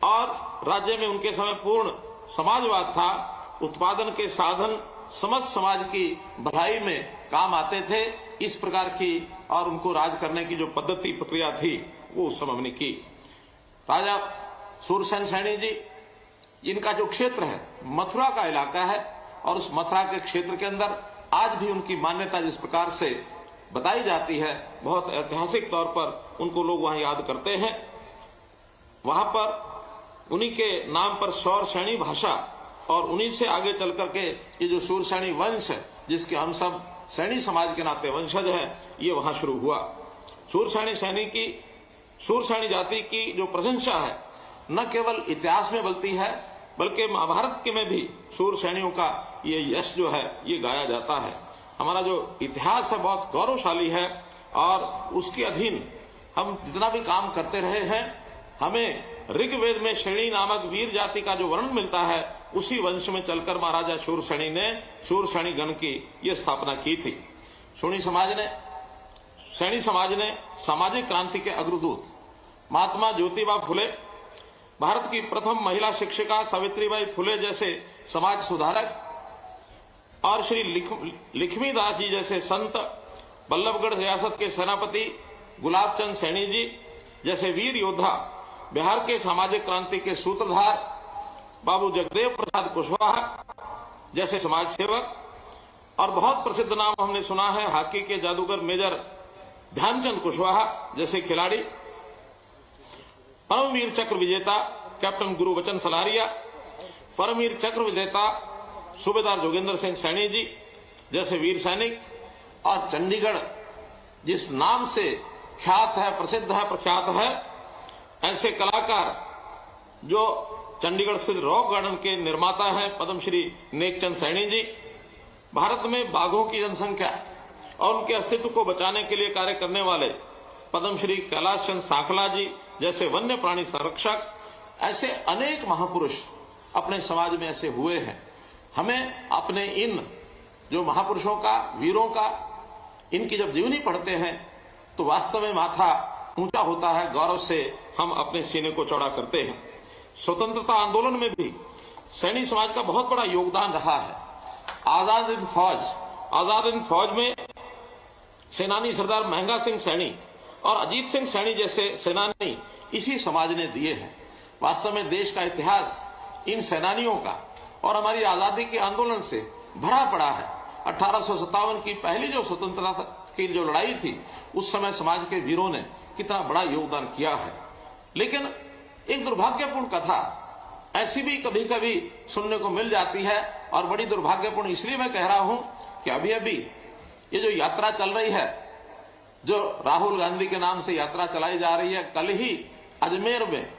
और राज्य में उनके समय पूर्ण समाजवाद था, उत्पादन के साधन समस्त समाज की भलाई में काम आते थे, इस प्रकार की, और उनको राज करने की जो पद्धति प्रक्रिया थी वो उस समय हमने की। राजा सूरसेन सैनी जी, इनका जो क्षेत्र है मथुरा का इलाका है, और उस मथुरा के क्षेत्र के अंदर आज भी उनकी मान्यता जिस प्रकार से बताई जाती है, बहुत ऐतिहासिक तौर पर उनको लोग वहां याद करते हैं। वहां पर उन्हीं के नाम पर सौर सैनी भाषा, और उन्हीं से आगे चल करके ये जो सूरसैनी वंश है, जिसके हम सब सैनी समाज के नाते वंशज हैं, ये वहां शुरू हुआ। सूरसैनी जाति की जो प्रशंसा है, न केवल इतिहास में बलती है, बल्कि महाभारत के में भी सूरसैनियों का ये यश जो है ये गाया जाता है। हमारा जो इतिहास है बहुत गौरवशाली है, और उसके अधीन हम जितना भी काम करते रहे हैं, हमें ऋग्वेद में श्रेणी नामक वीर जाति का जो वर्णन मिलता है, उसी वंश में चलकर महाराजा सूरसैनी ने सूरसैनी गण की ये स्थापना की थी। सैनी समाज ने सामाजिक क्रांति के अग्रदूत महात्मा ज्योतिबा फुले, भारत की प्रथम महिला शिक्षिका सावित्रीबाई फुले जैसे समाज सुधारक, और श्री लक्ष्मीदास जी जैसे संत, बल्लभगढ़ रियासत के सेनापति गुलाबचंद सैनी जी जैसे वीर योद्धा, बिहार के सामाजिक क्रांति के सूत्रधार बाबू जगदेव प्रसाद कुशवाहा जैसे समाज सेवक, और बहुत प्रसिद्ध नाम हमने सुना है हॉकी के जादूगर मेजर ध्यानचंद कुशवाहा जैसे खिलाड़ी, परमवीर चक्र विजेता कैप्टन गुरुबचन सलारिया, परमवीर चक्र विजेता सूबेदार जोगेंद्र सिंह सैनी जी जैसे वीर सैनिक, और चंडीगढ़ जिस नाम से ख्यात है, प्रसिद्ध है, प्रख्यात है, ऐसे कलाकार जो चंडीगढ़ स्थित रॉक गार्डन के निर्माता हैं पद्मश्री नेकचंद सैनी जी, भारत में बाघों की जनसंख्या और उनके अस्तित्व को बचाने के लिए कार्य करने वाले पद्मश्री कैलाश चंद सांखला जी जैसे वन्य प्राणी संरक्षक, ऐसे अनेक महापुरुष अपने समाज में ऐसे हुए हैं। हमें अपने इन जो महापुरुषों का, वीरों का, इनकी जब जीवनी पढ़ते हैं तो वास्तव में माथा ऊंचा होता है, गौरव से हम अपने सीने को चौड़ा करते हैं। स्वतंत्रता आंदोलन में भी सैनी समाज का बहुत बड़ा योगदान रहा है। आजाद हिंद फौज में सेनानी सरदार महंगा सिंह सैनी और अजीत सिंह सैनी जैसे सेनानी इसी समाज ने दिए हैं। वास्तव में देश का इतिहास इन सेनानियों का और हमारी आजादी के आंदोलन से भरा पड़ा है। 1857 की पहली जो स्वतंत्रता की जो लड़ाई थी, उस समय समाज के वीरों ने कितना बड़ा योगदान किया है। लेकिन एक दुर्भाग्यपूर्ण कथा ऐसी भी कभी कभी सुनने को मिल जाती है, और बड़ी दुर्भाग्यपूर्ण इसलिए मैं कह रहा हूं कि अभी अभी ये जो यात्रा चल रही है, जो राहुल गांधी के नाम से यात्रा चलाई जा रही है, कल ही अजमेर में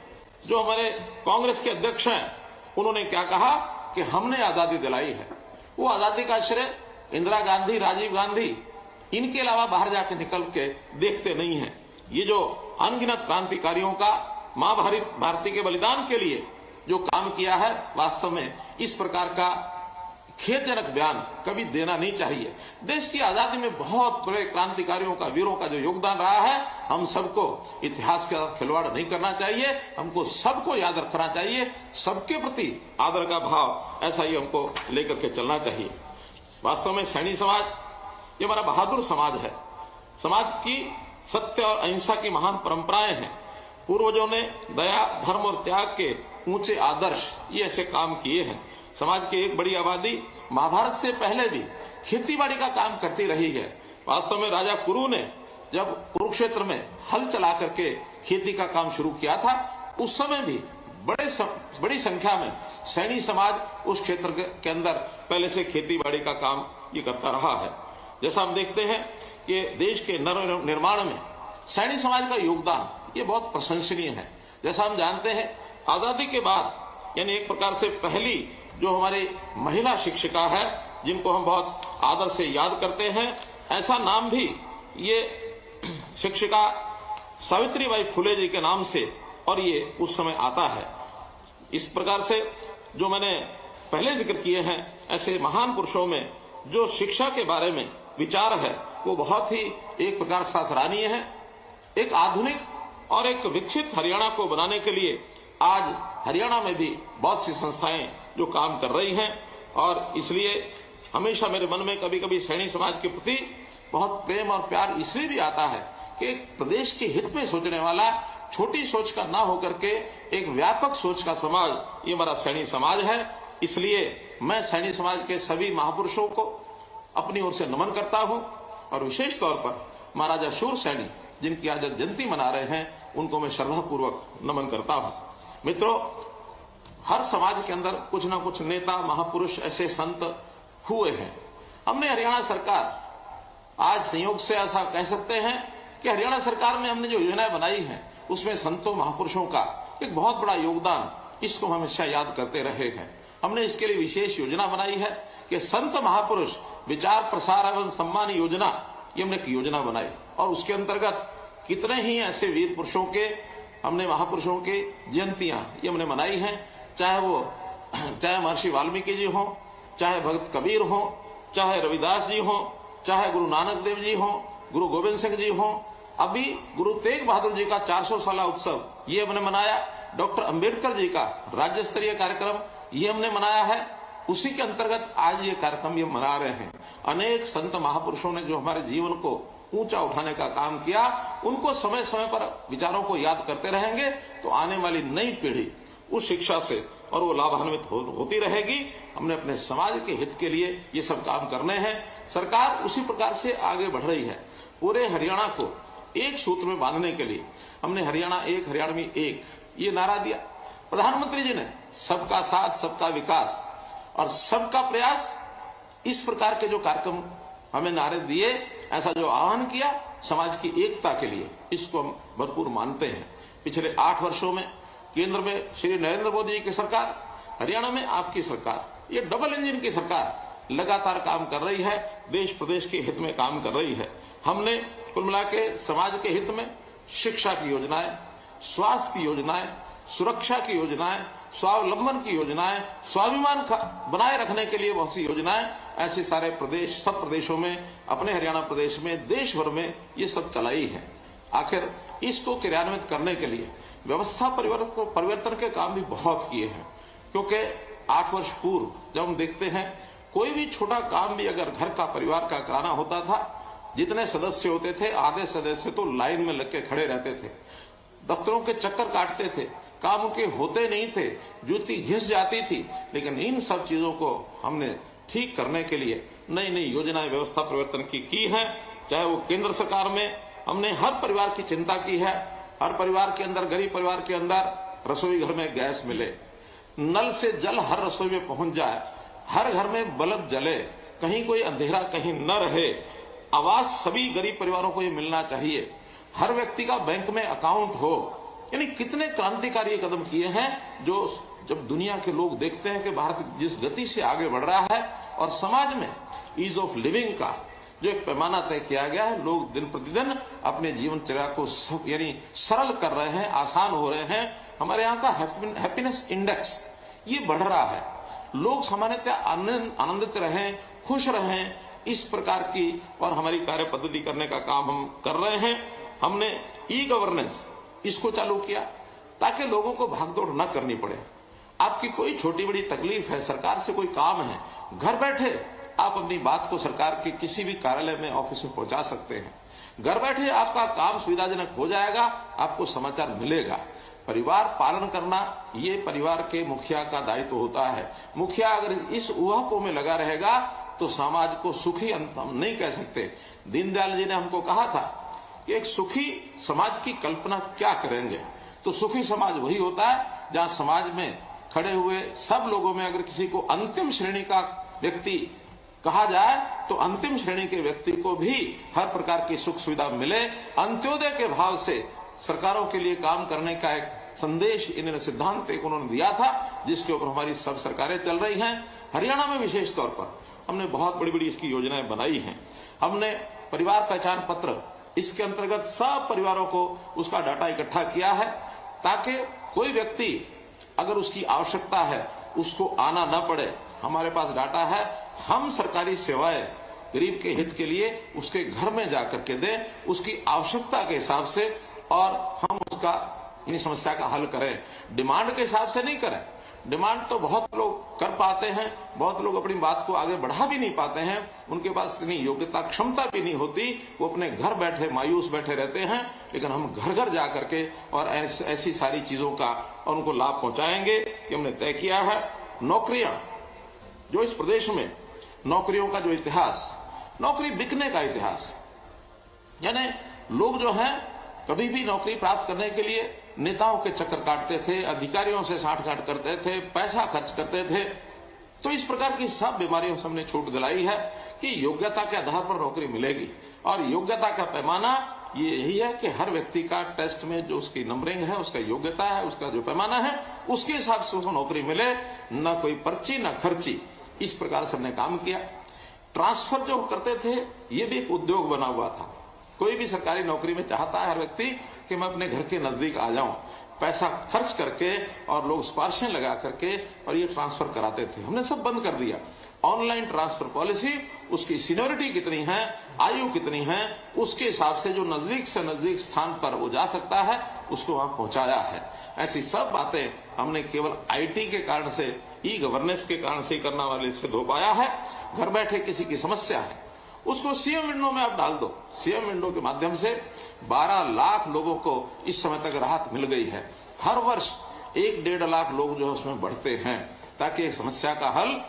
जो हमारे कांग्रेस के अध्यक्ष हैं, उन्होंने क्या कहा कि हमने आजादी दिलाई है। वो आजादी का श्रेय इंदिरा गांधी, राजीव गांधी, इनके अलावा बाहर जाके निकल के देखते नहीं है। ये जो अनगिनत क्रांतिकारियों का मां भारती के बलिदान के लिए जो काम किया है, वास्तव में इस प्रकार का खेदजनक बयान कभी देना नहीं चाहिए। देश की आजादी में बहुत बड़े क्रांतिकारियों का, वीरों का जो योगदान रहा है, हम सबको इतिहास के साथ खिलवाड़ नहीं करना चाहिए। हमको सबको याद रखना चाहिए, सबके प्रति आदर का भाव ऐसा ही हमको लेकर के चलना चाहिए। वास्तव में सैनी समाज ये हमारा बहादुर समाज है। समाज की सत्य और अहिंसा की महान परंपराएं हैं। पूर्वजों ने दया, धर्म और त्याग के ऊंचे आदर्श ये ऐसे काम किए हैं। समाज की एक बड़ी आबादी महाभारत से पहले भी खेतीबाड़ी का काम करती रही है। वास्तव में राजा कुरु ने जब कुरुक्षेत्र में हल चला करके खेती का काम शुरू किया था, उस समय भी बड़ी संख्या में सैनी समाज उस क्षेत्र के अंदर पहले से खेतीबाड़ी का काम ये करता रहा है। जैसा हम देखते हैं कि देश के निर्माण में सैनी समाज का योगदान ये बहुत प्रशंसनीय है। जैसा हम जानते हैं, आजादी के बाद यानी एक प्रकार से पहली जो हमारी महिला शिक्षिका है, जिनको हम बहुत आदर से याद करते हैं, ऐसा नाम भी ये शिक्षिका सावित्रीबाई फुले जी के नाम से और ये उस समय आता है। इस प्रकार से जो मैंने पहले जिक्र किए हैं, ऐसे महान पुरुषों में जो शिक्षा के बारे में विचार है, वो बहुत ही एक प्रकार से सराहनीय है। एक आधुनिक और एक विकसित हरियाणा को बनाने के लिए आज हरियाणा में भी बहुत सी संस्थाएं जो काम कर रही हैं, और इसलिए हमेशा मेरे मन में कभी कभी सैनी समाज के प्रति बहुत प्रेम और प्यार इसलिए भी आता है कि एक प्रदेश के हित में सोचने वाला, छोटी सोच का ना होकर के एक व्यापक सोच का समाज ये हमारा सैनी समाज है। इसलिए मैं सैनी समाज के सभी महापुरुषों को अपनी ओर से नमन करता हूं, और विशेष तौर पर महाराजा शूर सैनी जिनकी आज जयंती मना रहे हैं, उनको मैं श्रद्धापूर्वक नमन करता हूं। मित्रों, हर समाज के अंदर कुछ ना कुछ नेता, महापुरुष, ऐसे संत हुए हैं। हमने हरियाणा सरकार, आज संयोग से ऐसा कह सकते हैं कि हरियाणा सरकार में हमने जो योजनाएं बनाई हैं, उसमें संतों, महापुरुषों का एक बहुत बड़ा योगदान, इसको हम हमेशा याद करते रहे हैं। हमने इसके लिए विशेष योजना बनाई है कि संत महापुरुष विचार प्रसार एवं सम्मान योजना, ये हमने एक योजना बनाई, और उसके अंतर्गत कितने ही ऐसे वीर पुरुषों के, हमने महापुरुषों के जयंतियां ये हमने मनाई हैं। चाहे महर्षि वाल्मीकि जी हो, चाहे भगत कबीर हो, चाहे रविदास जी हो, चाहे गुरु नानक देव जी हो, गुरु गोविंद सिंह जी हो, अभी गुरु तेग बहादुर जी का 400 साला उत्सव ये हमने मनाया। डॉक्टर अंबेडकर जी का राज्य स्तरीय कार्यक्रम ये हमने मनाया है। उसी के अंतर्गत आज ये कार्यक्रम ये मना रहे हैं। अनेक संत महापुरुषों ने जो हमारे जीवन को ऊंचा उठाने का काम किया, उनको समय समय पर विचारों को याद करते रहेंगे, तो आने वाली नई पीढ़ी उस शिक्षा से और वो लाभान्वित होती रहेगी। हमने अपने समाज के हित के लिए ये सब काम करने हैं। सरकार उसी प्रकार से आगे बढ़ रही है। पूरे हरियाणा को एक सूत्र में बांधने के लिए हमने हरियाणा एक, हरियाणवी एक, ये नारा दिया। प्रधानमंत्री जी ने सबका साथ, सबका विकास और सबका प्रयास, इस प्रकार के जो कार्यक्रम हमें नारे दिए, ऐसा जो आह्वान किया समाज की एकता के लिए, इसको हम भरपूर मानते हैं। पिछले 8 वर्षों में केंद्र में श्री नरेंद्र मोदी जी की सरकार, हरियाणा में आपकी सरकार, ये डबल इंजन की सरकार लगातार काम कर रही है, देश प्रदेश के हित में काम कर रही है। हमने कुल मिला के समाज के हित में शिक्षा की योजनाएं, स्वास्थ्य की योजनाएं, सुरक्षा की योजनाएं, स्वावलंबन की योजनाएं, स्वाभिमान बनाए रखने के लिए बहुत सी योजनाएं, ऐसे सारे प्रदेश, सब प्रदेशों में, अपने हरियाणा प्रदेश में, देश भर में ये सब चलाई है। आखिर इसको क्रियान्वित करने के लिए व्यवस्था परिवर्तन के काम भी बहुत किए हैं, क्योंकि 8 वर्ष पूर्व जब हम देखते हैं कोई भी छोटा काम भी अगर घर का, परिवार का कराना होता था, जितने सदस्य होते थे आधे सदस्य तो लाइन में लग के खड़े रहते थे, दफ्तरों के चक्कर काटते थे, काम के होते नहीं थे, जूती घिस जाती थी। लेकिन इन सब चीजों को हमने ठीक करने के लिए नई नई योजनाएं व्यवस्था परिवर्तन की है। चाहे वो केंद्र सरकार में हमने हर परिवार की चिंता की है, हर परिवार के अंदर, गरीब परिवार के अंदर रसोई घर में गैस मिले, नल से जल हर रसोई में पहुंच जाए, हर घर में बल्ब जले, कहीं कोई अंधेरा कहीं न रहे, आवास सभी गरीब परिवारों को ये मिलना चाहिए, हर व्यक्ति का बैंक में अकाउंट हो। यानी कितने क्रांतिकारी कदम किए हैं जो जब दुनिया के लोग देखते हैं कि भारत जिस गति से आगे बढ़ रहा है और समाज में ईज ऑफ लिविंग का जो एक पैमाना तय किया गया है, लोग दिन प्रतिदिन अपने जीवनचर्या को यानी सरल कर रहे हैं, आसान हो रहे हैं। हमारे यहाँ का हैप्पीनेस इंडेक्स ये बढ़ रहा है, लोग सामान्यतः आनंदित रहें, खुश रहें, इस प्रकार की और हमारी कार्य पद्धति करने का काम हम कर रहे हैं। हमने ई गवर्नेंस इसको चालू किया ताकि लोगों को भागदौड़ न करनी पड़े। आपकी कोई छोटी बड़ी तकलीफ है, सरकार से कोई काम है, घर बैठे आप अपनी बात को सरकार के किसी भी कार्यालय में, ऑफिस में पहुंचा सकते हैं। घर बैठे आपका काम सुविधाजनक हो जाएगा, आपको समाचार मिलेगा। परिवार पालन करना ये परिवार के मुखिया का दायित्व होता है। मुखिया अगर इस ऊहापोह में लगा रहेगा तो समाज को सुखी हम नहीं कह सकते। दीनदयाल जी ने हमको कहा था कि एक सुखी समाज की कल्पना क्या करेंगे, तो सुखी समाज वही होता है जहां समाज में खड़े हुए सब लोगों में अगर किसी को अंतिम श्रेणी का व्यक्ति कहा जाए तो अंतिम श्रेणी के व्यक्ति को भी हर प्रकार की सुख सुविधा मिले। अंत्योदय के भाव से सरकारों के लिए काम करने का एक संदेश, इन्होंने सिद्धांत एक उन्होंने दिया था, जिसके ऊपर हमारी सब सरकारें चल रही हैं। हरियाणा में विशेष तौर पर हमने बहुत बड़ी बड़ी इसकी योजनाएं बनाई हैं। हमने परिवार पहचान पत्र, इसके अंतर्गत सब परिवारों को उसका डाटा इकट्ठा किया है ताकि कोई व्यक्ति अगर उसकी आवश्यकता है उसको आना न पड़े। हमारे पास डाटा है, हम सरकारी सेवाएं गरीब के हित के लिए उसके घर में जाकर के दें, उसकी आवश्यकता के हिसाब से, और हम उसका इन समस्या का हल करें। डिमांड के हिसाब से नहीं करें। डिमांड तो बहुत लोग कर पाते हैं, बहुत लोग अपनी बात को आगे बढ़ा भी नहीं पाते हैं, उनके पास इतनी योग्यता क्षमता भी नहीं होती, वो अपने घर बैठे मायूस बैठे रहते हैं। लेकिन हम घर घर जा करके और ऐसी सारी चीजों का और उनको लाभ पहुंचाएंगे कि हमने तय किया है। नौकरियां, जो इस प्रदेश में नौकरियों का जो इतिहास, नौकरी बिकने का इतिहास, यानी लोग जो हैं कभी भी नौकरी प्राप्त करने के लिए नेताओं के चक्कर काटते थे, अधिकारियों से साठगांठ करते थे, पैसा खर्च करते थे। तो इस प्रकार की सब बीमारियों से हमने छूट दिलाई है कि योग्यता के आधार पर नौकरी मिलेगी। और योग्यता का पैमाना ये यही है कि हर व्यक्ति का टेस्ट में जो उसकी नंबरिंग है, उसका योग्यता है, उसका जो पैमाना है, उसके हिसाब से उसको नौकरी मिले, न कोई पर्ची न खर्ची। इस प्रकार से हमने काम किया। ट्रांसफर जो करते थे ये भी एक उद्योग बना हुआ था। कोई भी सरकारी नौकरी में चाहता है हर व्यक्ति कि मैं अपने घर के नजदीक आ जाऊं, पैसा खर्च करके और लोग सिफारिशें लगा करके और ये ट्रांसफर कराते थे। हमने सब बंद कर दिया। ऑनलाइन ट्रांसफर पॉलिसी, उसकी सीनियोरिटी कितनी है, आयु कितनी है, उसके हिसाब से जो नजदीक से नजदीक स्थान पर वो जा सकता है उसको वहां पहुंचाया है। ऐसी सब बातें हमने केवल आईटी के कारण से, ई गवर्नेंस के कारण से करने वाले सिद्ध हो पाया है। घर बैठे किसी की समस्या है उसको सीएम विंडो में आप डाल दो। सीएम विंडो के माध्यम से 12 लाख लोगों को इस समय तक राहत मिल गई है। हर वर्ष 1-1.5 लाख लोग जो है उसमें बढ़ते हैं ताकि एक समस्या का हल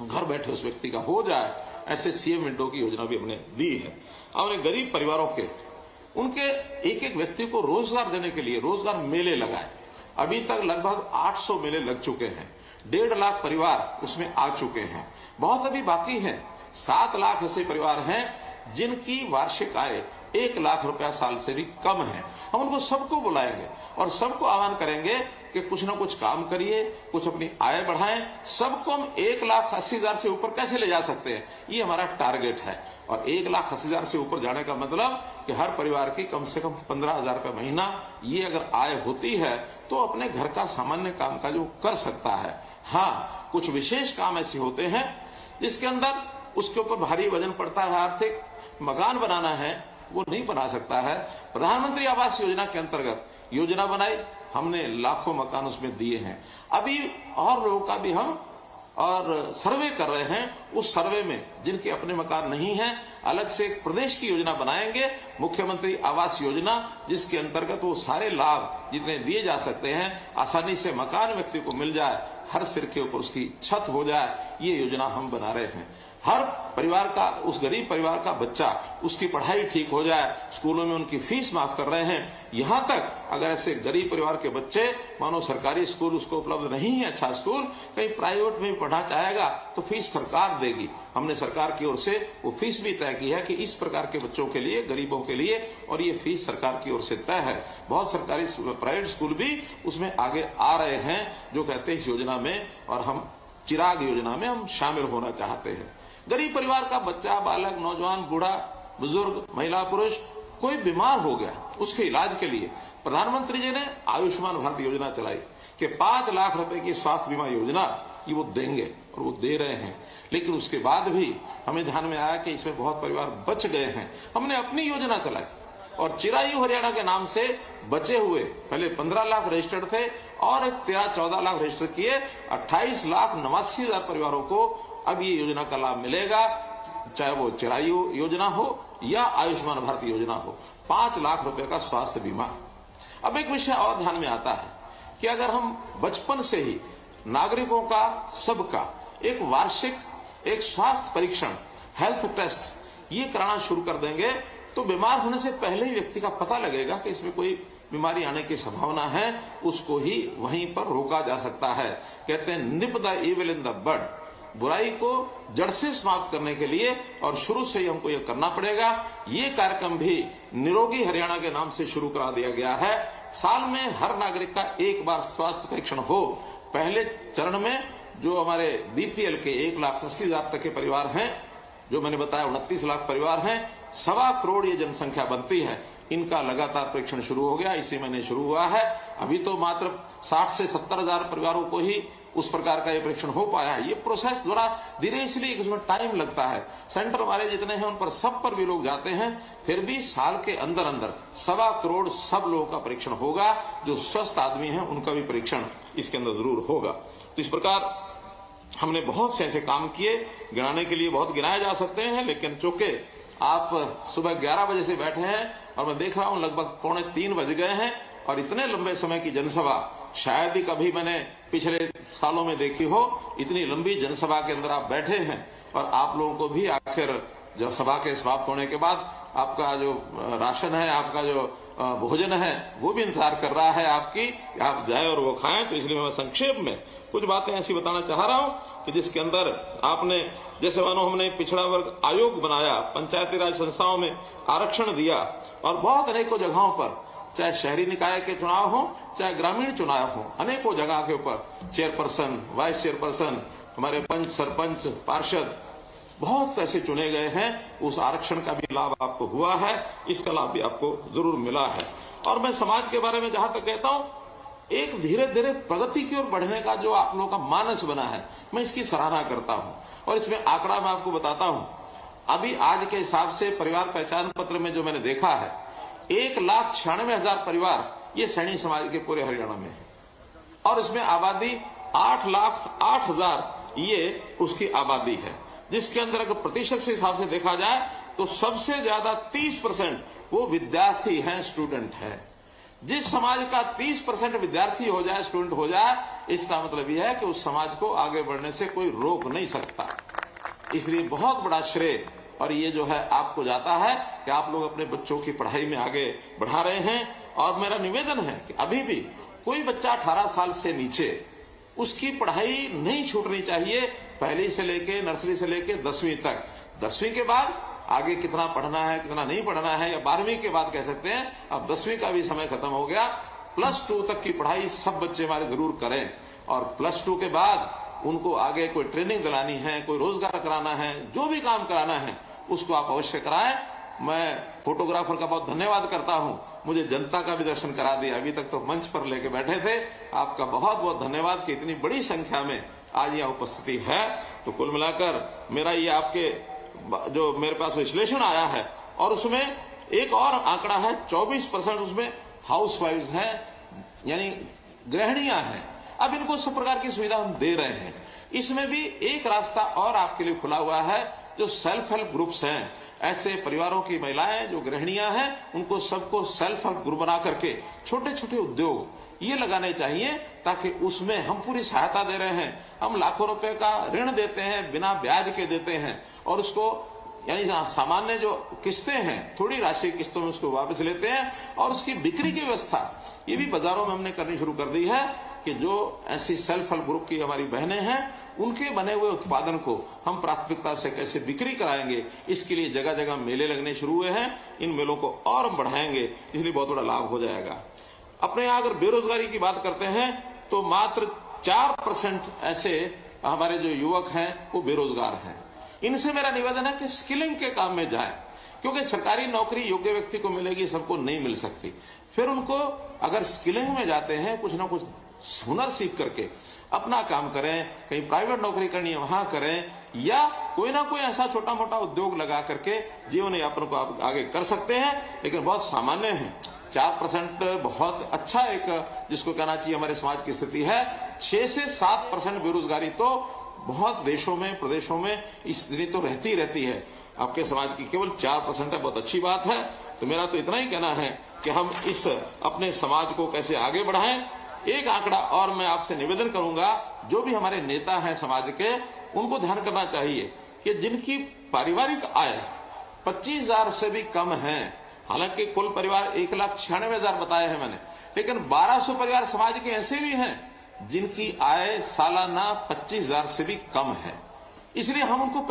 घर बैठे उस व्यक्ति का हो जाए। ऐसे सीएम विंडो की योजना भी हमने दी है। हमने गरीब परिवारों के उनके एक एक व्यक्ति को रोजगार देने के लिए रोजगार मेले लगाए। अभी तक लगभग 800 मेले लग चुके हैं। 1.5 लाख परिवार उसमें आ चुके हैं। बहुत अभी बाकी है। 7 लाख ऐसे परिवार हैं जिनकी वार्षिक आय 1 लाख रुपया साल से भी कम है। हम उनको सबको बुलाएंगे और सबको आह्वान करेंगे कि कुछ ना कुछ काम करिए, कुछ अपनी आय बढ़ाएं। सबको हम 1,80,000 से ऊपर कैसे ले जा सकते हैं, ये हमारा टारगेट है। और 1,80,000 से ऊपर जाने का मतलब कि हर परिवार की कम से कम 15,000 रुपये महीना ये अगर आय होती है तो अपने घर का सामान्य काम काज वो कर सकता है। हाँ, कुछ विशेष काम ऐसे होते हैं जिसके अंदर उसके ऊपर भारी वजन पड़ता है, आर्थिक मकान बनाना है वो नहीं बना सकता है। प्रधानमंत्री आवास योजना के अंतर्गत योजना बनाई, हमने लाखों मकान उसमें दिए हैं। अभी और लोगों का भी हम और सर्वे कर रहे हैं। उस सर्वे में जिनके अपने मकान नहीं हैं, अलग से एक प्रदेश की योजना बनाएंगे, मुख्यमंत्री आवास योजना, जिसके अंतर्गत वो सारे लाभ जितने दिए जा सकते हैं, आसानी से मकान व्यक्ति को मिल जाए, हर सिर के ऊपर उसकी छत हो जाए, ये योजना हम बना रहे हैं। हर परिवार का, उस गरीब परिवार का बच्चा, उसकी पढ़ाई ठीक हो जाए, स्कूलों में उनकी फीस माफ कर रहे हैं। यहां तक अगर ऐसे गरीब परिवार के बच्चे, मानो सरकारी स्कूल उसको उपलब्ध नहीं है, अच्छा स्कूल, कहीं प्राइवेट में भी पढ़ना चाहेगा तो फीस सरकार देगी। हमने सरकार की ओर से वो फीस भी तय की है कि इस प्रकार के बच्चों के लिए, गरीबों के लिए, और ये फीस सरकार की ओर से तय है। बहुत सरकारी प्राइवेट स्कूल भी उसमें आगे आ रहे हैं, जो कहते हैं इस योजना में, और हम चिराग योजना में हम शामिल होना चाहते हैं। गरीब परिवार का बच्चा, बालक, नौजवान, बूढ़ा, बुजुर्ग, महिला, पुरुष, कोई बीमार हो गया, उसके इलाज के लिए प्रधानमंत्री जी ने आयुष्मान भारत योजना चलाई कि 5 लाख रुपए की स्वास्थ्य बीमा योजना ये वो देंगे, और वो दे रहे हैं। लेकिन उसके बाद भी हमें ध्यान में आया कि इसमें बहुत परिवार बच गए हैं। हमने अपनी योजना चलाई और चिरायु हरियाणा के नाम से बचे हुए, पहले 15 लाख रजिस्टर्ड थे और 13-14 लाख रजिस्टर किए, 28,89,000 परिवारों को अब ये योजना का लाभ मिलेगा, चाहे वो चिरायु योजना हो या आयुष्मान भारत योजना हो। 5 लाख रुपए का स्वास्थ्य बीमा। अब एक विषय और ध्यान में आता है कि अगर हम बचपन से ही नागरिकों का, सबका एक वार्षिक एक स्वास्थ्य परीक्षण, हेल्थ टेस्ट, ये कराना शुरू कर देंगे तो बीमार होने से पहले ही व्यक्ति का पता लगेगा कि इसमें कोई बीमारी आने की संभावना है, उसको ही वहीं पर रोका जा सकता है। कहते हैं nip the evil in the bud, बुराई को जड़ से समाप्त करने के लिए, और शुरू से ही हमको यह करना पड़ेगा। ये कार्यक्रम भी निरोगी हरियाणा के नाम से शुरू करा दिया गया है। साल में हर नागरिक का एक बार स्वास्थ्य परीक्षण हो। पहले चरण में जो हमारे बीपीएल के 1,80,000 तक के परिवार हैं, जो मैंने बताया 29 लाख परिवार हैं, 1.25 करोड़ ये जनसंख्या बनती है, इनका लगातार परीक्षण शुरू हो गया, इसी महीने शुरू हुआ है। अभी तो मात्र 60 से 70 हजार परिवारों को ही उस प्रकार का ये परीक्षण हो पाया है। ये प्रोसेस थोड़ा धीरे, इसलिए उसमें टाइम लगता है। सेंटर वाले जितने हैं उन पर सब पर भी लोग जाते हैं, फिर भी साल के अंदर अंदर 1.25 करोड़ सब लोगों का परीक्षण होगा। जो स्वस्थ आदमी हैं उनका भी परीक्षण इसके अंदर जरूर होगा। तो इस प्रकार हमने बहुत से ऐसे काम किए, गिनाने के लिए बहुत गिनाए जा सकते हैं, लेकिन चूंकि आप सुबह 11 बजे से बैठे हैं और मैं देख रहा हूं लगभग 2:45 बज गए हैं, और इतने लंबे समय की जनसभा शायद ही कभी मैंने पिछले सालों में देखी हो। इतनी लंबी जनसभा के अंदर आप बैठे हैं, और आप लोगों को भी आखिर जब सभा के समाप्त होने के बाद आपका जो राशन है, आपका जो भोजन है, वो भी इंतजार कर रहा है आपकी, आप जाए और वो खाएं। तो इसलिए मैं संक्षेप में कुछ बातें ऐसी बताना चाह रहा हूं कि जिसके अंदर आपने, जैसे मानो हमने पिछड़ा वर्ग आयोग बनाया, पंचायती राज संस्थाओं में आरक्षण दिया, और बहुत अनेकों जगहों पर, चाहे शहरी निकाय के चुनाव हो, चाहे ग्रामीण चुनाव हो, अनेकों जगह के ऊपर चेयरपर्सन, वाइस चेयरपर्सन, हमारे पंच, सरपंच, पार्षद बहुत ऐसे चुने गए हैं। उस आरक्षण का भी लाभ आपको हुआ है, इसका लाभ भी आपको जरूर मिला है। और मैं समाज के बारे में जहां तक कहता हूं, एक धीरे धीरे प्रगति की ओर बढ़ने का जो आप लोगों का मानस बना है, मैं इसकी सराहना करता हूं। और इसमें आंकड़ा मैं आपको बताता हूं, अभी आज के हिसाब से परिवार पहचान पत्र में जो मैंने देखा है, 1,96,000 परिवार ये सैनी समाज के पूरे हरियाणा में है, और इसमें आबादी 8,08,000 ये उसकी आबादी है, जिसके अंदर अगर प्रतिशत के हिसाब से देखा जाए तो सबसे ज्यादा 30% वो विद्यार्थी हैं, स्टूडेंट हैं। जिस समाज का 30% विद्यार्थी हो जाए, स्टूडेंट हो जाए, इसका मतलब यह है कि उस समाज को आगे बढ़ने से कोई रोक नहीं सकता। इसलिए बहुत बड़ा श्रेय और ये जो है आपको जाता है कि आप लोग अपने बच्चों की पढ़ाई में आगे बढ़ा रहे हैं। और मेरा निवेदन है कि अभी भी कोई बच्चा 18 साल से नीचे, उसकी पढ़ाई नहीं छूटनी चाहिए, पहली से लेके, नर्सरी से लेके 10वीं तक। 10वीं के बाद आगे कितना पढ़ना है, कितना नहीं पढ़ना है, या 12वीं के बाद कह सकते हैं, अब 10वीं का भी समय खत्म हो गया। +2 तक की पढ़ाई सब बच्चे हमारे जरूर करें, और +2 के बाद उनको आगे कोई ट्रेनिंग दिलानी है, कोई रोजगार कराना है, जो भी काम कराना है उसको आप अवश्य कराएं। मैं फोटोग्राफर का बहुत धन्यवाद करता हूं, मुझे जनता का भी दर्शन करा दिया। अभी तक तो मंच पर लेके बैठे थे, आपका बहुत बहुत धन्यवाद कि इतनी बड़ी संख्या में आज यहां उपस्थिति है। तो कुल मिलाकर मेरा ये आपके जो मेरे पास विश्लेषण आया है, और उसमें एक और आंकड़ा है, 24% उसमें हाउसवाइफ्स हैं, यानी गृहिणियां हैं। अब इनको सब प्रकार की सुविधा हम दे रहे हैं। इसमें भी एक रास्ता और आपके लिए खुला हुआ है, जो सेल्फ हेल्प ग्रुप्स हैं, ऐसे परिवारों की महिलाएं जो गृहिणियां हैं उनको सबको सेल्फ हेल्प ग्रुप बना करके छोटे छोटे उद्योग ये लगाने चाहिए, ताकि उसमें हम पूरी सहायता दे रहे हैं। हम लाखों रुपए का ऋण देते हैं, बिना ब्याज के देते हैं, और उसको यानी सामान्य जो किस्तें हैं थोड़ी राशि किस्तों में उसको वापस लेते हैं, और उसकी बिक्री की व्यवस्था ये भी बाजारों में हमने करनी शुरू कर दी है कि जो ऐसी सेल्फ हेल्प ग्रुप की हमारी बहनें हैं उनके बने हुए उत्पादन को हम प्राथमिकता से कैसे बिक्री कराएंगे, इसके लिए जगह जगह मेले लगने शुरू हुए हैं। इन मेलों को और बढ़ाएंगे, इसलिए बहुत बड़ा लाभ हो जाएगा। अपने यहां अगर बेरोजगारी की बात करते हैं तो मात्र 4% ऐसे हमारे जो युवक हैं वो बेरोजगार हैं। इनसे मेरा निवेदन है कि स्किलिंग के काम में जाएं, क्योंकि सरकारी नौकरी योग्य व्यक्ति को मिलेगी, सबको नहीं मिल सकती। फिर उनको अगर स्किलिंग में जाते हैं, कुछ ना कुछ हुनर सीख करके अपना काम करें, कहीं प्राइवेट नौकरी करनी है वहां करें, या कोई ना कोई ऐसा छोटा मोटा उद्योग लगा करके जीवन यापन को आप आगे कर सकते हैं। लेकिन बहुत सामान्य है, 4% बहुत अच्छा एक जिसको कहना चाहिए हमारे समाज की स्थिति है। 6 से 7% बेरोजगारी तो बहुत देशों में प्रदेशों में इस स्थिति तो रहती है। आपके समाज की केवल 4% है, बहुत अच्छी बात है। तो मेरा तो इतना ही कहना है कि हम इस अपने समाज को कैसे आगे बढ़ाएं। एक आंकड़ा और मैं आपसे निवेदन करूंगा, जो भी हमारे नेता हैं समाज के, उनको ध्यान करना चाहिए कि जिनकी पारिवारिक आय 25,000 से भी कम है, हालांकि कुल परिवार 1,96,000 बताए हैं मैंने, लेकिन 1,200 परिवार समाज के ऐसे भी हैं जिनकी आय सालाना 25,000 से भी कम है। इसलिए हम उनको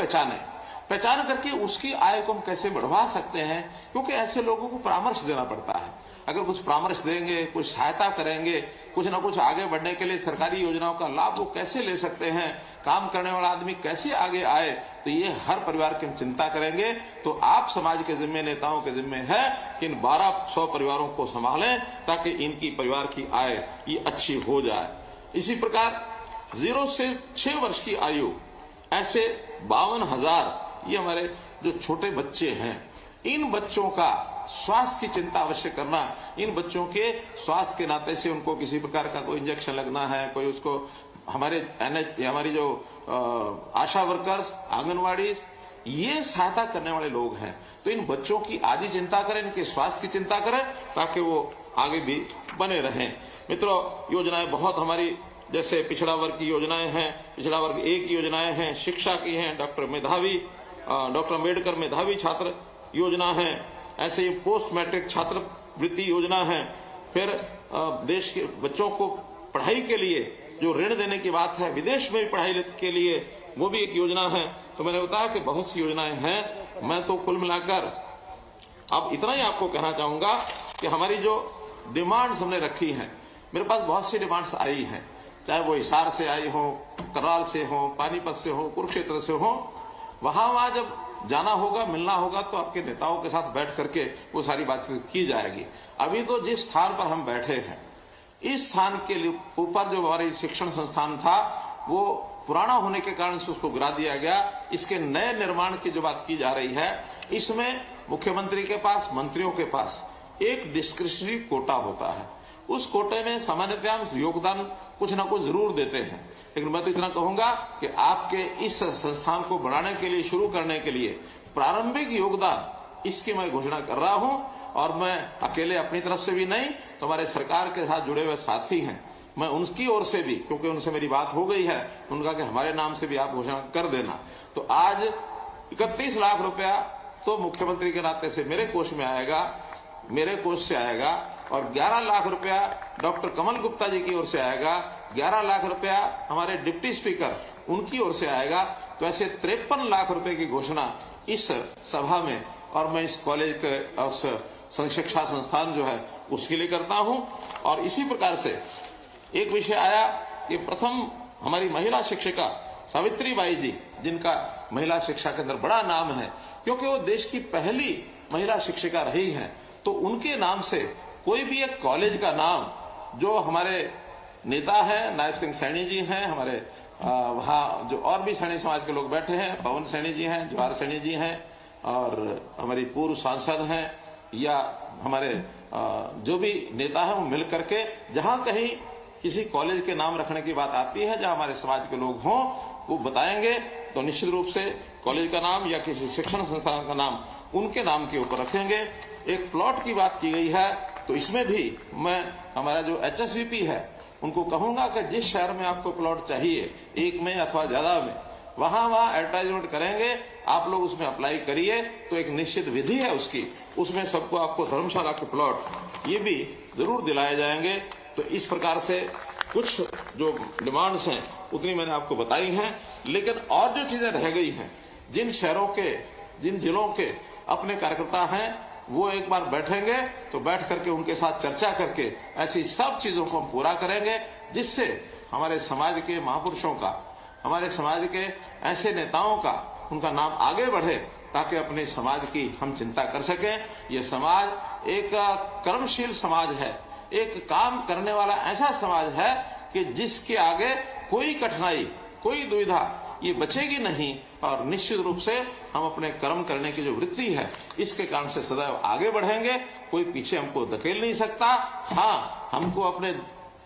पहचान करके उसकी आय को हम कैसे बढ़वा सकते हैं, क्योंकि ऐसे लोगों को परामर्श देना पड़ता है। अगर कुछ परामर्श देंगे, कुछ सहायता करेंगे, कुछ ना कुछ आगे बढ़ने के लिए सरकारी योजनाओं का लाभ वो कैसे ले सकते हैं, काम करने वाला आदमी कैसे आगे आए, तो ये हर परिवार की हम चिंता करेंगे। तो आप समाज के जिम्मे, नेताओं के जिम्मे है कि इन 1200 परिवारों को संभालें, ताकि इनकी परिवार की आय ये अच्छी हो जाए। इसी प्रकार 0 से 6 वर्ष की आयु ऐसे 52,000 ये हमारे जो छोटे बच्चे हैं, इन बच्चों का स्वास्थ्य की चिंता अवश्य करना। इन बच्चों के स्वास्थ्य के नाते से उनको किसी प्रकार का कोई इंजेक्शन लगना है, कोई उसको हमारी जो आशा वर्कर्स, आंगनवाड़ी, ये सहायता करने वाले लोग हैं। तो इन बच्चों की आज ही चिंता करें, इनके स्वास्थ्य की चिंता करें, ताकि वो आगे भी बने रहें। मित्रों, योजनाएं बहुत हमारी, जैसे पिछड़ा वर्ग की योजनाएं हैं, पिछड़ा वर्ग 1 की योजनाएं हैं, शिक्षा की हैं, डॉक्टर अम्बेडकर मेधावी छात्र योजना है, ऐसे ही पोस्ट मैट्रिक छात्रवृत्ति योजना है। फिर देश के बच्चों को पढ़ाई के लिए जो ऋण देने की बात है, विदेश में भी पढ़ाई के लिए वो भी एक योजना है। तो मैंने बताया कि बहुत सी योजनाएं हैं। मैं तो कुल मिलाकर अब इतना ही आपको कहना चाहूंगा कि हमारी जो डिमांड्स हमने रखी हैं, मेरे पास बहुत सी डिमांड्स आई हैं, चाहे वो हिसार से आई हो, कराल से हो, पानीपत से हो, कुरुक्षेत्र से हो। वहां जब जाना होगा, मिलना होगा, तो आपके नेताओं के साथ बैठ करके वो सारी बातचीत की जाएगी। अभी तो जिस स्थान पर हम बैठे हैं, इस स्थान के ऊपर जो हमारी शिक्षण संस्थान था वो पुराना होने के कारण से उसको गिरा दिया गया। इसके नए निर्माण की जो बात की जा रही है, इसमें मुख्यमंत्री के पास, मंत्रियों के पास एक डिस्क्रिशनरी कोटा होता है। उस कोटे में सामान्यतः हम योगदान कुछ ना कुछ जरूर देते हैं, लेकिन मैं तो इतना कहूंगा कि आपके इस संस्थान को बढ़ाने के लिए, शुरू करने के लिए प्रारंभिक योगदान इसकी मैं घोषणा कर रहा हूं। और मैं अकेले अपनी तरफ से भी नहीं, तो हमारे सरकार के साथ जुड़े हुए साथी हैं, मैं उनकी ओर से भी, क्योंकि उनसे मेरी बात हो गई है, उनका कि हमारे नाम से भी आप घोषणा कर देना। तो आज 31 लाख रुपया तो मुख्यमंत्री के नाते से मेरे कोष में आएगा, मेरे कोष से आएगा, और 11 लाख रुपया डॉक्टर कमल गुप्ता जी की ओर से आएगा, 11 लाख रुपया हमारे डिप्टी स्पीकर उनकी ओर से आएगा। तो ऐसे 53 लाख रुपए की घोषणा इस सभा में, और मैं इस कॉलेज के शिक्षा संस्थान जो है उसके लिए करता हूं। और इसी प्रकार से एक विषय आया कि प्रथम हमारी महिला शिक्षिका सावित्रीबाई जी, जिनका महिला शिक्षा के अंदर बड़ा नाम है, क्योंकि वो देश की पहली महिला शिक्षिका रही हैं, तो उनके नाम से कोई भी एक कॉलेज का नाम, जो हमारे नेता हैं, नायब सिंह सैनी जी हैं, हमारे वहां जो और भी सैनी समाज के लोग बैठे हैं, पवन सैनी जी हैं, जवाहर सैनी जी हैं, और हमारी पूर्व सांसद हैं, या हमारे जो भी नेता हैं, वो मिल करके जहां कहीं किसी कॉलेज के नाम रखने की बात आती है जहां हमारे समाज के लोग हों, वो बताएंगे तो निश्चित रूप से कॉलेज का नाम या किसी शिक्षण संस्थान का नाम उनके नाम के ऊपर रखेंगे। एक प्लॉट की बात की गई है, तो इसमें भी मैं हमारा जो HSVP है उनको कहूंगा कि जिस शहर में आपको प्लॉट चाहिए, एक में अथवा ज्यादा में, वहां एडवर्टाइजमेंट करेंगे, आप लोग उसमें अप्लाई करिए। तो एक निश्चित विधि है उसकी, उसमें सबको आपको धर्मशाला के प्लॉट ये भी जरूर दिलाए जाएंगे। तो इस प्रकार से कुछ जो डिमांड्स हैं उतनी मैंने आपको बताई हैं, लेकिन और जो चीजें रह गई हैं, जिन शहरों के, जिन जिलों के अपने कार्यकर्ता हैं, वो एक बार बैठेंगे तो बैठ करके उनके साथ चर्चा करके ऐसी सब चीजों को हम पूरा करेंगे, जिससे हमारे समाज के महापुरुषों का, हमारे समाज के ऐसे नेताओं का, उनका नाम आगे बढ़े, ताकि अपने समाज की हम चिंता कर सकें। ये समाज एक कर्मशील समाज है, एक काम करने वाला ऐसा समाज है कि जिसके आगे कोई कठिनाई, कोई दुविधा ये बचेगी नहीं, और निश्चित रूप से हम अपने कर्म करने की जो वृत्ति है इसके कारण से सदैव आगे बढ़ेंगे। कोई पीछे हमको धकेल नहीं सकता। हाँ, हमको अपने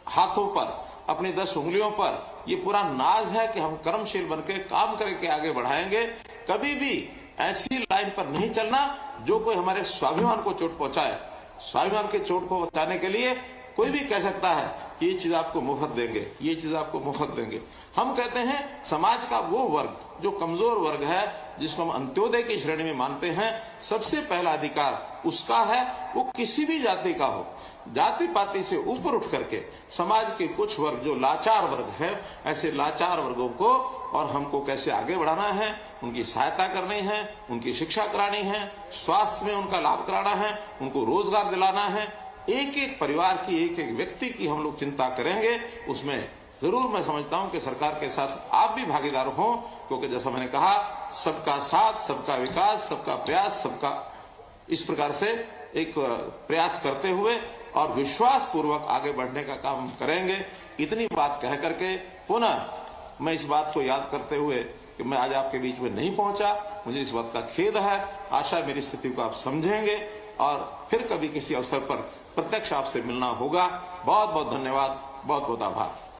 हाथों पर, अपनी 10 उंगलियों पर ये पूरा नाज है कि हम कर्मशील बनके काम करके आगे बढ़ाएंगे। कभी भी ऐसी लाइन पर नहीं चलना जो कोई हमारे स्वाभिमान को चोट पहुंचाए। स्वाभिमान के चोट को बचाने के लिए कोई भी कह सकता है कि ये चीज आपको मुफ्त देंगे, ये चीज आपको मुफ्त देंगे। हम कहते हैं समाज का वो वर्ग जो कमजोर वर्ग है, जिसको हम अंत्योदय की श्रेणी में मानते हैं, सबसे पहला अधिकार उसका है, वो किसी भी जाति का हो। जाति पाति से ऊपर उठ करके समाज के कुछ वर्ग जो लाचार वर्ग है, ऐसे लाचार वर्गों को और हमको कैसे आगे बढ़ाना है, उनकी सहायता करनी है, उनकी शिक्षा करानी है, स्वास्थ्य में उनका लाभ कराना है, उनको रोजगार दिलाना है। एक एक परिवार की, एक एक व्यक्ति की हम लोग चिंता करेंगे। उसमें जरूर मैं समझता हूं कि सरकार के साथ आप भी भागीदार हों, क्योंकि जैसा मैंने कहा, सबका साथ, सबका विकास, सबका प्रयास, सबका, इस प्रकार से एक प्रयास करते हुए और विश्वास पूर्वक आगे बढ़ने का काम करेंगे। इतनी बात कह करके पुनः मैं इस बात को याद करते हुए कि मैं आज आपके बीच में नहीं पहुंचा, मुझे इस बात का खेद है। आशा मेरी स्थिति को आप समझेंगे और फिर कभी किसी अवसर पर प्रत्यक्ष आपसे मिलना होगा। बहुत बहुत धन्यवाद, बहुत बहुत आभार।